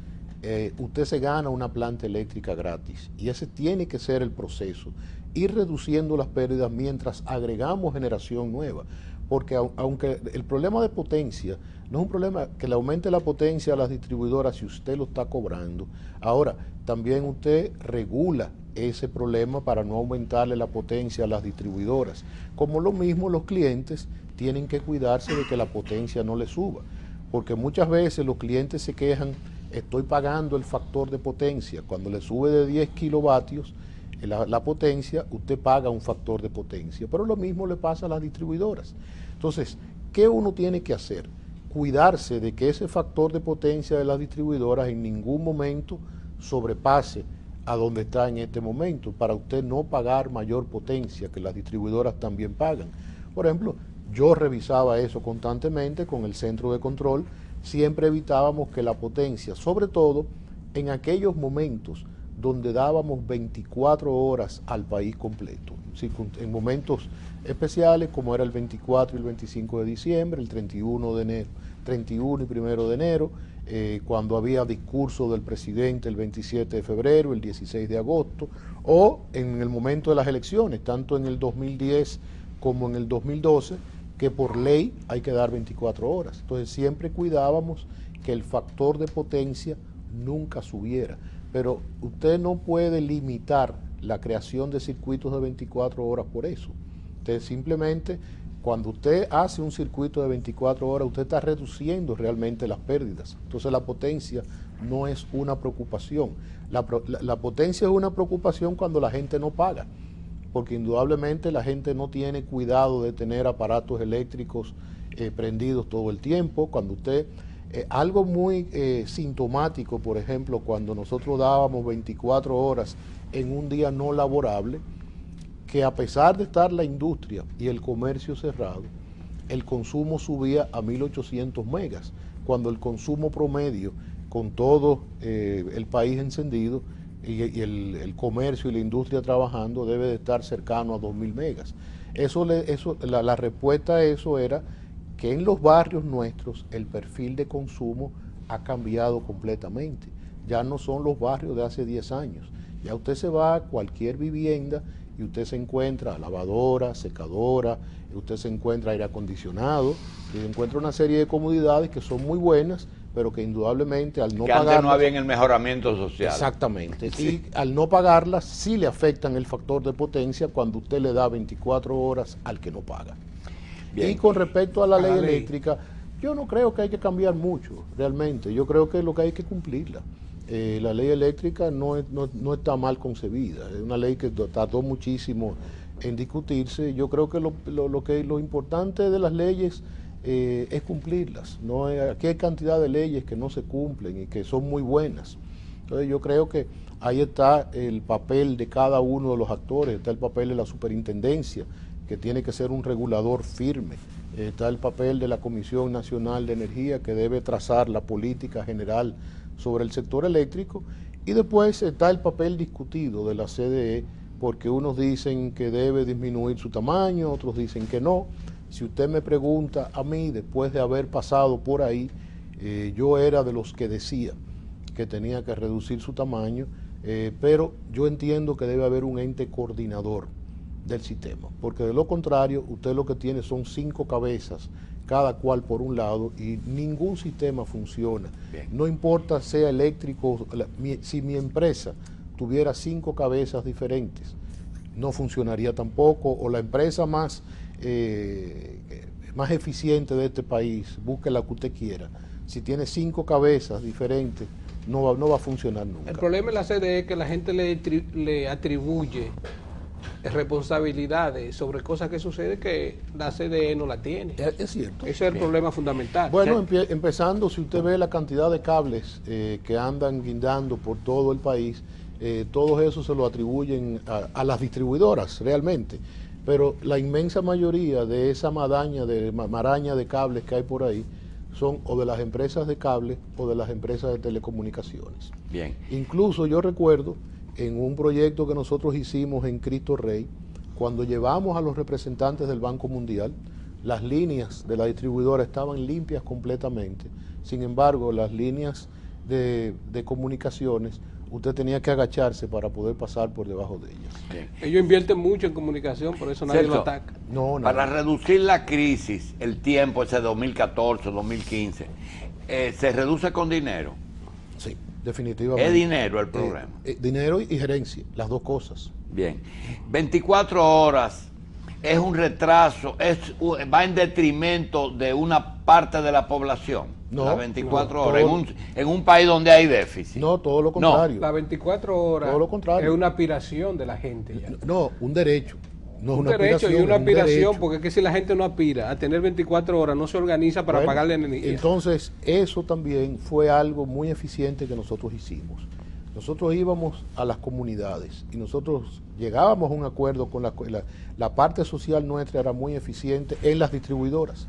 Speaker 3: usted se gana una planta eléctrica gratis. Y ese tiene que ser el proceso. Ir reduciendo las pérdidas mientras agregamos generación nueva. porque aunque el problema de potencia no es un problema que le aumente la potencia a las distribuidoras si usted lo está cobrando. Ahora, también usted regula ese problema para no aumentarle la potencia a las distribuidoras. Como lo mismo los clientes tienen que cuidarse de que la potencia no le suba, porque muchas veces los clientes se quejan, estoy pagando el factor de potencia, cuando le sube de 10 kilovatios la potencia, usted paga un factor de potencia, pero lo mismo le pasa a las distribuidoras. Entonces, ¿qué uno tiene que hacer? Cuidarse de que ese factor de potencia de las distribuidoras en ningún momento sobrepase a donde está en este momento, para usted no pagar mayor potencia que las distribuidoras también pagan. Por ejemplo, yo revisaba eso constantemente con el centro de control, siempre evitábamos que la potencia, sobre todo en aquellos momentos donde dábamos 24 horas al país completo, en momentos especiales como era el 24 y el 25 de diciembre, el 31 de enero, 31 y 1 de enero, cuando había discurso del presidente el 27 de febrero, el 16 de agosto, o en el momento de las elecciones, tanto en el 2010 como en el 2012, que por ley hay que dar 24 horas. Entonces siempre cuidábamos que el factor de potencia nunca subiera. Pero usted no puede limitar la creación de circuitos de 24 horas por eso. Usted simplemente, cuando usted hace un circuito de 24 horas, usted está reduciendo realmente las pérdidas. Entonces la potencia no es una preocupación. La potencia es una preocupación cuando la gente no paga, porque indudablemente la gente no tiene cuidado de tener aparatos eléctricos prendidos todo el tiempo. Cuando usted... algo muy sintomático, por ejemplo, cuando nosotros dábamos 24 horas en un día no laborable, que a pesar de estar la industria y el comercio cerrado, el consumo subía a 1800 megas, cuando el consumo promedio, con todo el país encendido y el comercio y la industria trabajando, debe de estar cercano a 2000 megas. La respuesta a eso era que en los barrios nuestros el perfil de consumo ha cambiado completamente. Ya no son los barrios de hace 10 años. Ya usted se va a cualquier vivienda y usted se encuentra lavadora, secadora, usted se encuentra aire acondicionado, y encuentra una serie de comodidades que son muy buenas, pero que indudablemente al no pagarlas...
Speaker 2: antes no había en el mejoramiento social.
Speaker 3: Exactamente.
Speaker 2: Sí.
Speaker 3: Y al no pagarlas sí le afectan el factor de potencia cuando usted le da 24 horas al que no paga. Bien. Y con respecto a la ley eléctrica, yo no creo que hay que cambiar mucho, realmente. Yo creo que lo que hay que cumplirla. La ley eléctrica no está mal concebida. Es una ley que tardó muchísimo en discutirse. Yo creo que lo importante de las leyes es cumplirlas. Aquí hay cantidad de leyes que no se cumplen y que son muy buenas. Entonces yo creo que ahí está el papel de cada uno de los actores, está el papel de la superintendencia, que tiene que ser un regulador firme. Está el papel de la Comisión Nacional de Energía, que debe trazar la política general sobre el sector eléctrico, y después está el papel discutido de la CDE, porque unos dicen que debe disminuir su tamaño, otros dicen que no. Si usted me pregunta a mí, después de haber pasado por ahí, yo era de los que decía que tenía que reducir su tamaño, pero yo entiendo que debe haber un ente coordinador del sistema, porque de lo contrario usted lo que tiene son 5 cabezas, cada cual por un lado, y ningún sistema funciona. Bien. No importa sea eléctrico, si mi empresa tuviera 5 cabezas diferentes, no funcionaría tampoco, o la empresa más eficiente de este país, busque la que usted quiera, si tiene 5 cabezas diferentes, no va a funcionar nunca.
Speaker 1: El problema de la CDE es que la gente le atribuye responsabilidades sobre cosas que suceden que la CDE no la tiene.
Speaker 3: Es cierto.
Speaker 1: Ese es el problema fundamental.
Speaker 3: Bueno, empezando, si usted ve la cantidad de cables que andan guindando por todo el país, todo eso se lo atribuyen a las distribuidoras realmente, pero la inmensa mayoría de esa maraña de cables que hay por ahí son o de las empresas de cable o de las empresas de telecomunicaciones.
Speaker 2: Bien.
Speaker 3: Incluso yo recuerdo en un proyecto que nosotros hicimos en Cristo Rey, cuando llevamos a los representantes del Banco Mundial, las líneas de la distribuidora estaban limpias completamente. Sin embargo, las líneas de comunicaciones usted tenía que agacharse para poder pasar por debajo de ellas.
Speaker 2: Bien.
Speaker 1: Ellos invierten mucho en comunicación, por eso nadie
Speaker 2: Celso,
Speaker 1: lo ataca.
Speaker 3: No,
Speaker 2: Para
Speaker 3: nada.
Speaker 2: reducir la crisis, el tiempo ese 2014, 2015, ¿se reduce con dinero?
Speaker 3: Sí, definitivamente.
Speaker 2: ¿Es dinero el problema?
Speaker 3: Dinero y gerencia, las dos cosas.
Speaker 2: Bien. 24 horas es un retraso, va en detrimento de una parte de la población.
Speaker 3: No,
Speaker 2: las 24
Speaker 3: no,
Speaker 2: horas,
Speaker 3: todo-
Speaker 2: en un país donde hay déficit.
Speaker 3: No, todo lo contrario.
Speaker 1: Las 24 horas
Speaker 3: Todo lo contrario.
Speaker 1: es una aspiración de la gente ya.
Speaker 3: No, un derecho. No es
Speaker 1: Un
Speaker 3: una
Speaker 1: derecho y
Speaker 3: aspiración,
Speaker 1: una
Speaker 3: es un
Speaker 1: aspiración,
Speaker 3: derecho.
Speaker 1: porque es que si la gente no aspira a tener 24 horas, no se organiza para
Speaker 3: Bueno,
Speaker 1: pagarle energía.
Speaker 3: Entonces, eso también fue algo muy eficiente que nosotros hicimos. Nosotros íbamos a las comunidades y nosotros llegábamos a un acuerdo con la parte social nuestra, era muy eficiente en las distribuidoras.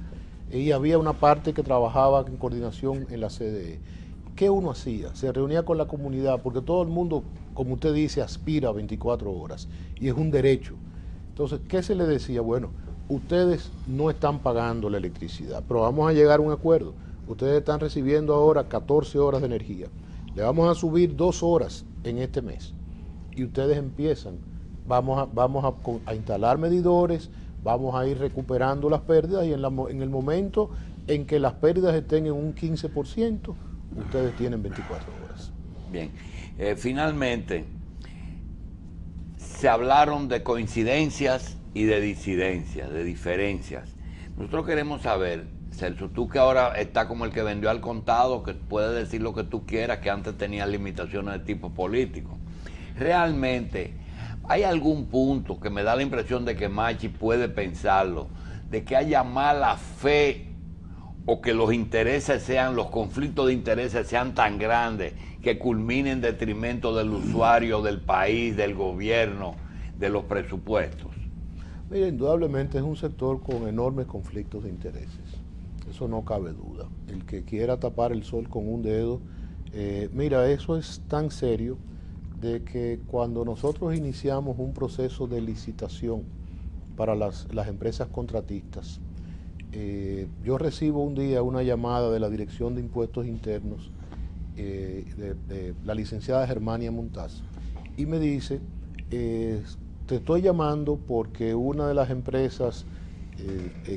Speaker 3: Y había una parte que trabajaba en coordinación en la CDE. ¿Qué uno hacía? Se reunía con la comunidad, porque todo el mundo, como usted dice, aspira a 24 horas y es un derecho. Entonces, ¿qué se le decía? Bueno, ustedes no están pagando la electricidad, pero vamos a llegar a un acuerdo. Ustedes están recibiendo ahora 14 horas de energía. Le vamos a subir 2 horas en este mes. Y ustedes empiezan, vamos a instalar medidores, vamos a ir recuperando las pérdidas y en el momento en que las pérdidas estén en un 15%, ustedes tienen 24 horas.
Speaker 2: Bien. Finalmente, se hablaron de coincidencias y de disidencias, de diferencias. Nosotros queremos saber, Celso, tú que ahora estás como el que vendió al contado, que puedes decir lo que tú quieras, que antes tenías limitaciones de tipo político. Realmente, ¿hay algún punto que me da la impresión de que Machi puede pensarlo, de que haya mala fe o que los intereses sean, los conflictos de intereses sean tan grandes que culminen en detrimento del usuario, del país, del gobierno, de los presupuestos?
Speaker 3: Mira, indudablemente es un sector con enormes conflictos de intereses. Eso no cabe duda. El que quiera tapar el sol con un dedo, mira, eso es tan serio de que cuando nosotros iniciamos un proceso de licitación para las empresas contratistas, yo recibo un día una llamada de la Dirección de Impuestos Internos, de la licenciada Germania Montaz, y me dice, te estoy llamando porque una de las empresas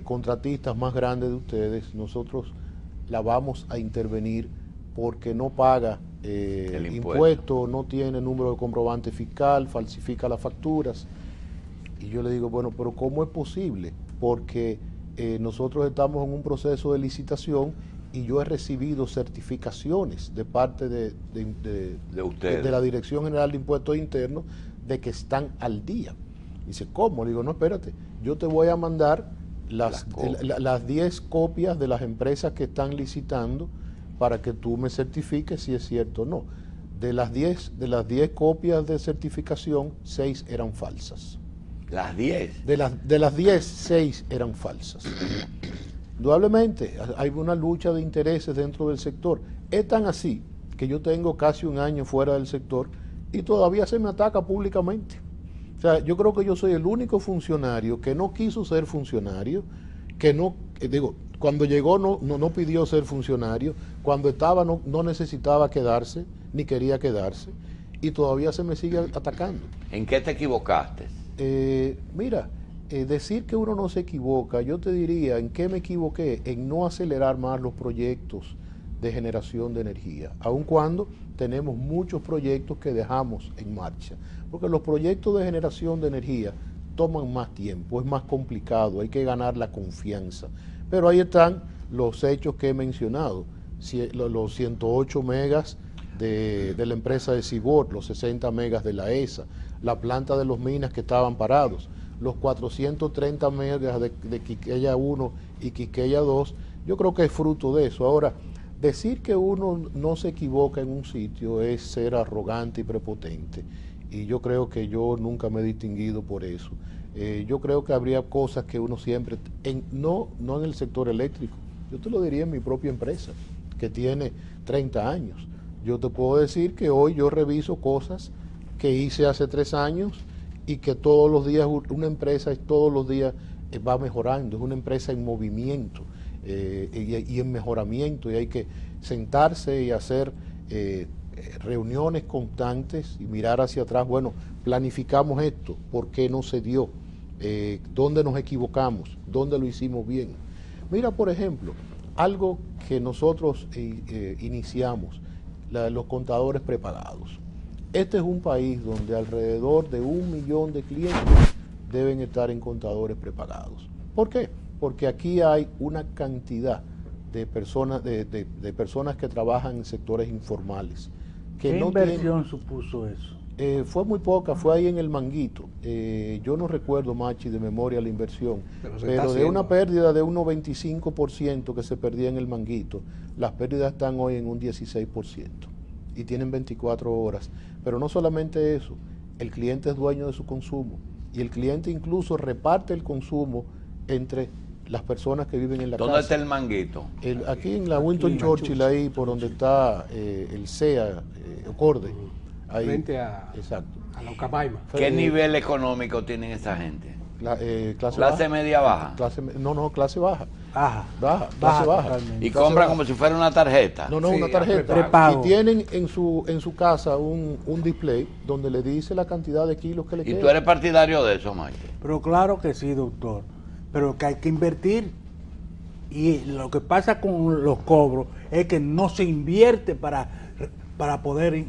Speaker 3: contratistas más grandes de ustedes, nosotros la vamos a intervenir porque no paga
Speaker 2: El
Speaker 3: impuesto, no tiene número de comprobante fiscal, falsifica las facturas. Y yo le digo, bueno, pero ¿cómo es posible? Porque nosotros estamos en un proceso de licitación y yo he recibido certificaciones de parte de
Speaker 2: ustedes,
Speaker 3: de la Dirección General de Impuestos Internos, de que están al día. Dice, ¿cómo? Le digo, no, espérate, yo te voy a mandar las 10 copias de las empresas que están licitando para que tú me certifiques si es cierto o no. De las 10 copias de certificación, 6 eran falsas.
Speaker 2: ¿Las 10?
Speaker 3: De las 10, 6 eran falsas. Indudablemente, hay una lucha de intereses dentro del sector. Es tan así que yo tengo casi un año fuera del sector y todavía se me ataca públicamente. O sea, yo creo que yo soy el único funcionario que no quiso ser funcionario, que no, cuando llegó no pidió ser funcionario, cuando estaba no necesitaba quedarse, ni quería quedarse, y todavía se me sigue atacando.
Speaker 2: ¿En qué te equivocaste?
Speaker 3: Mira, decir que uno no se equivoca, yo te diría, ¿en qué me equivoqué? En no acelerar más los proyectos de generación de energía, aun cuando tenemos muchos proyectos que dejamos en marcha, porque los proyectos de generación de energía toman más tiempo, es más complicado, hay que ganar la confianza, pero ahí están los hechos que he mencionado, los 108 megas de la empresa de Cibor, los 60 megas de la ESA, la planta de los minas que estaban parados, los 430 megas de Quisqueya 1 y Quisqueya 2, yo creo que es fruto de eso. Ahora, decir que uno no se equivoca en un sitio es ser arrogante y prepotente, y yo creo que yo nunca me he distinguido por eso. Yo creo que habría cosas que uno siempre, no en el sector eléctrico, yo te lo diría en mi propia empresa, que tiene 30 años. Yo te puedo decir que hoy yo reviso cosas que hice hace 3 años y que todos los días, una empresa todos los días va mejorando, es una empresa en movimiento y en mejoramiento, y hay que sentarse y hacer reuniones constantes y mirar hacia atrás, bueno, planificamos esto, ¿por qué no se dio? ¿Dónde nos equivocamos? ¿Dónde lo hicimos bien? Mira, por ejemplo, algo que nosotros iniciamos, los contadores prepagados. Este es un país donde alrededor de 1 millón de clientes deben estar en contadores prepagados. ¿Por qué? Porque aquí hay una cantidad de personas, de personas que trabajan en sectores informales. Que
Speaker 4: ¿Qué
Speaker 3: no
Speaker 4: inversión supuso eso?
Speaker 3: Fue muy poca, fue ahí en el Manguito. Yo no recuerdo, Machi, de memoria la inversión, pero de una pérdida de un 95% que se perdía en el Manguito, las pérdidas están hoy en un 16% y tienen 24 horas. Pero no solamente eso, el cliente es dueño de su consumo y el cliente incluso reparte el consumo entre las personas que viven en la casa.
Speaker 2: ¿Dónde está el Manguito?
Speaker 3: Aquí en la Winston Churchill, ahí por donde está el CEA, Ocorde. Ahí.
Speaker 1: Frente a la Ucamaima.
Speaker 2: ¿Qué nivel económico tienen esa gente?
Speaker 3: Clase
Speaker 2: media baja.
Speaker 3: Clase baja.
Speaker 4: Baja,
Speaker 3: Clase baja.
Speaker 4: totalmente.
Speaker 2: Y compran como si fuera una tarjeta.
Speaker 3: No,
Speaker 1: Sí,
Speaker 3: una tarjeta.
Speaker 4: prepago.
Speaker 3: Y tienen en su casa un display donde le dice la cantidad de kilos que le
Speaker 2: ¿Y
Speaker 3: queda.
Speaker 2: tú eres partidario de eso, Mike?
Speaker 4: Pero claro que sí, doctor. Pero que hay que invertir. Y lo que pasa con los cobros es que no se invierte para poder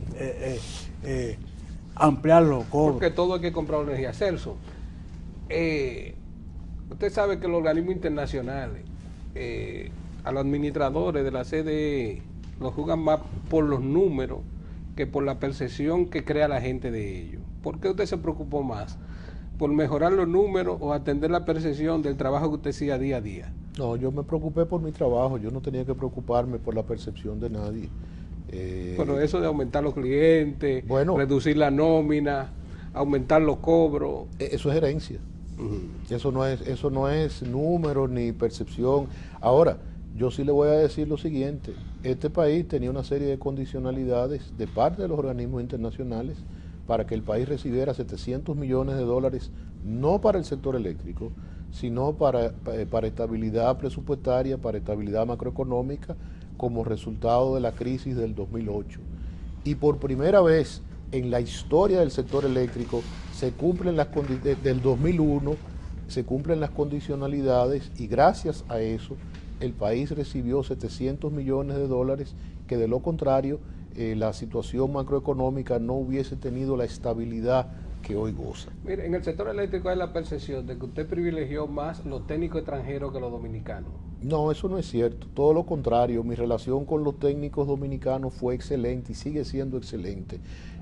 Speaker 4: ampliar los cobros.
Speaker 1: Porque todo hay que comprar energía. Celso, usted sabe que los organismos internacionales, a los administradores de la CDE, los juzgan más por los números que por la percepción que crea la gente de ellos. ¿Por qué usted se preocupó más? ¿Por mejorar los números o atender la percepción del trabajo que usted hacía día a día?
Speaker 3: No, yo me preocupé por mi trabajo. Yo no tenía que preocuparme por la percepción de nadie.
Speaker 1: Pero eso de aumentar los clientes,
Speaker 3: Bueno,
Speaker 1: reducir la nómina, aumentar los cobros.
Speaker 3: Eso es herencia. Eso no es número ni percepción. Ahora, yo sí le voy a decir lo siguiente. Este país tenía una serie de condicionalidades de parte de los organismos internacionales para que el país recibiera 700 millones de dólares, no para el sector eléctrico, sino para estabilidad presupuestaria, para estabilidad macroeconómica, como resultado de la crisis del 2008. Y por primera vez en la historia del sector eléctrico se cumplen del 2001, se cumplen las condicionalidades y gracias a eso el país recibió 700 millones de dólares que de lo contrario la situación macroeconómica no hubiese tenido la estabilidad que hoy goza.
Speaker 1: Mire, en el sector eléctrico hay la percepción de que usted privilegió más los técnicos extranjeros que los dominicanos.
Speaker 3: No, eso no es cierto, todo lo contrario, mi relación con los técnicos dominicanos fue excelente y sigue siendo excelente.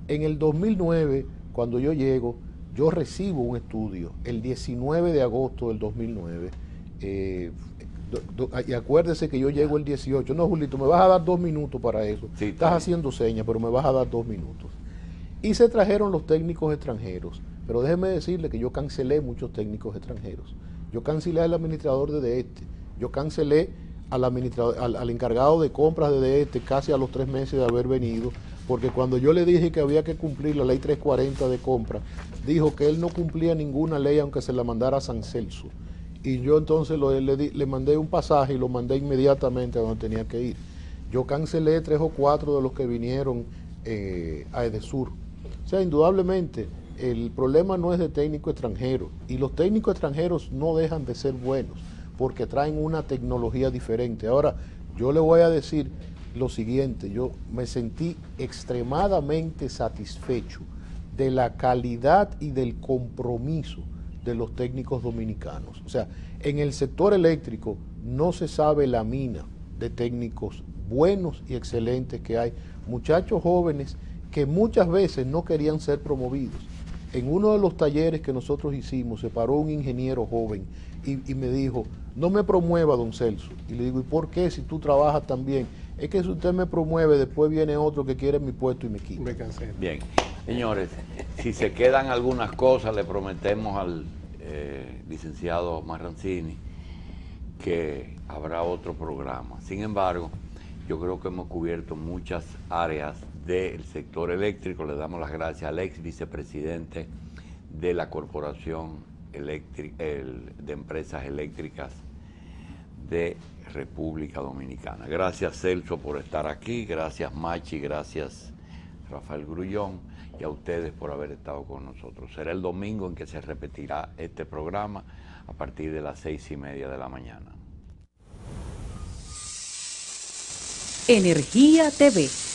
Speaker 3: En el 2009, cuando yo llego, yo recibo un estudio, el 19 de agosto del 2009, y acuérdese que yo llego el 18, no Julito, me vas a dar 2 minutos para eso,
Speaker 2: Sí,
Speaker 3: estás haciendo señas, pero me vas a dar 2 minutos. Y se trajeron los técnicos extranjeros, pero déjeme decirle que yo cancelé muchos técnicos extranjeros. Yo cancelé al administrador de DESTE, yo cancelé al encargado de compras de DESTE casi a los 3 meses de haber venido, porque cuando yo le dije que había que cumplir la ley 340 de compra, dijo que él no cumplía ninguna ley aunque se la mandara a San Celso. Y yo entonces le mandé un pasaje y lo mandé inmediatamente a donde tenía que ir. Yo cancelé 3 o 4 de los que vinieron a Edesur. O sea, indudablemente, el problema no es de técnico extranjero, y los técnicos extranjeros no dejan de ser buenos, porque traen una tecnología diferente. Ahora, yo le voy a decir lo siguiente, yo me sentí extremadamente satisfecho de la calidad y del compromiso de los técnicos dominicanos. O sea, en el sector eléctrico no se sabe la mina de técnicos buenos y excelentes que hay, muchachos jóvenes que muchas veces no querían ser promovidos. En uno de los talleres que nosotros hicimos, se paró un ingeniero joven y me dijo, no me promueva, don Celso. Y le digo, ¿y por qué si tú trabajas tan bien? Es que si usted me promueve, después viene otro que quiere mi puesto y me quita.
Speaker 1: Me cansé.
Speaker 2: Bien, señores, si se quedan algunas cosas, le prometemos al licenciado Marrancini que habrá otro programa. Sin embargo, yo creo que hemos cubierto muchas áreas del sector eléctrico. Le damos las gracias al ex vicepresidente de la Corporación de Empresas Eléctricas de República Dominicana. Gracias, Celso, por estar aquí. Gracias, Machi. Gracias, Rafael Grullón, y a ustedes por haber estado con nosotros. Será el domingo en que se repetirá este programa a partir de las 6:30 de la mañana.
Speaker 5: Energía TV.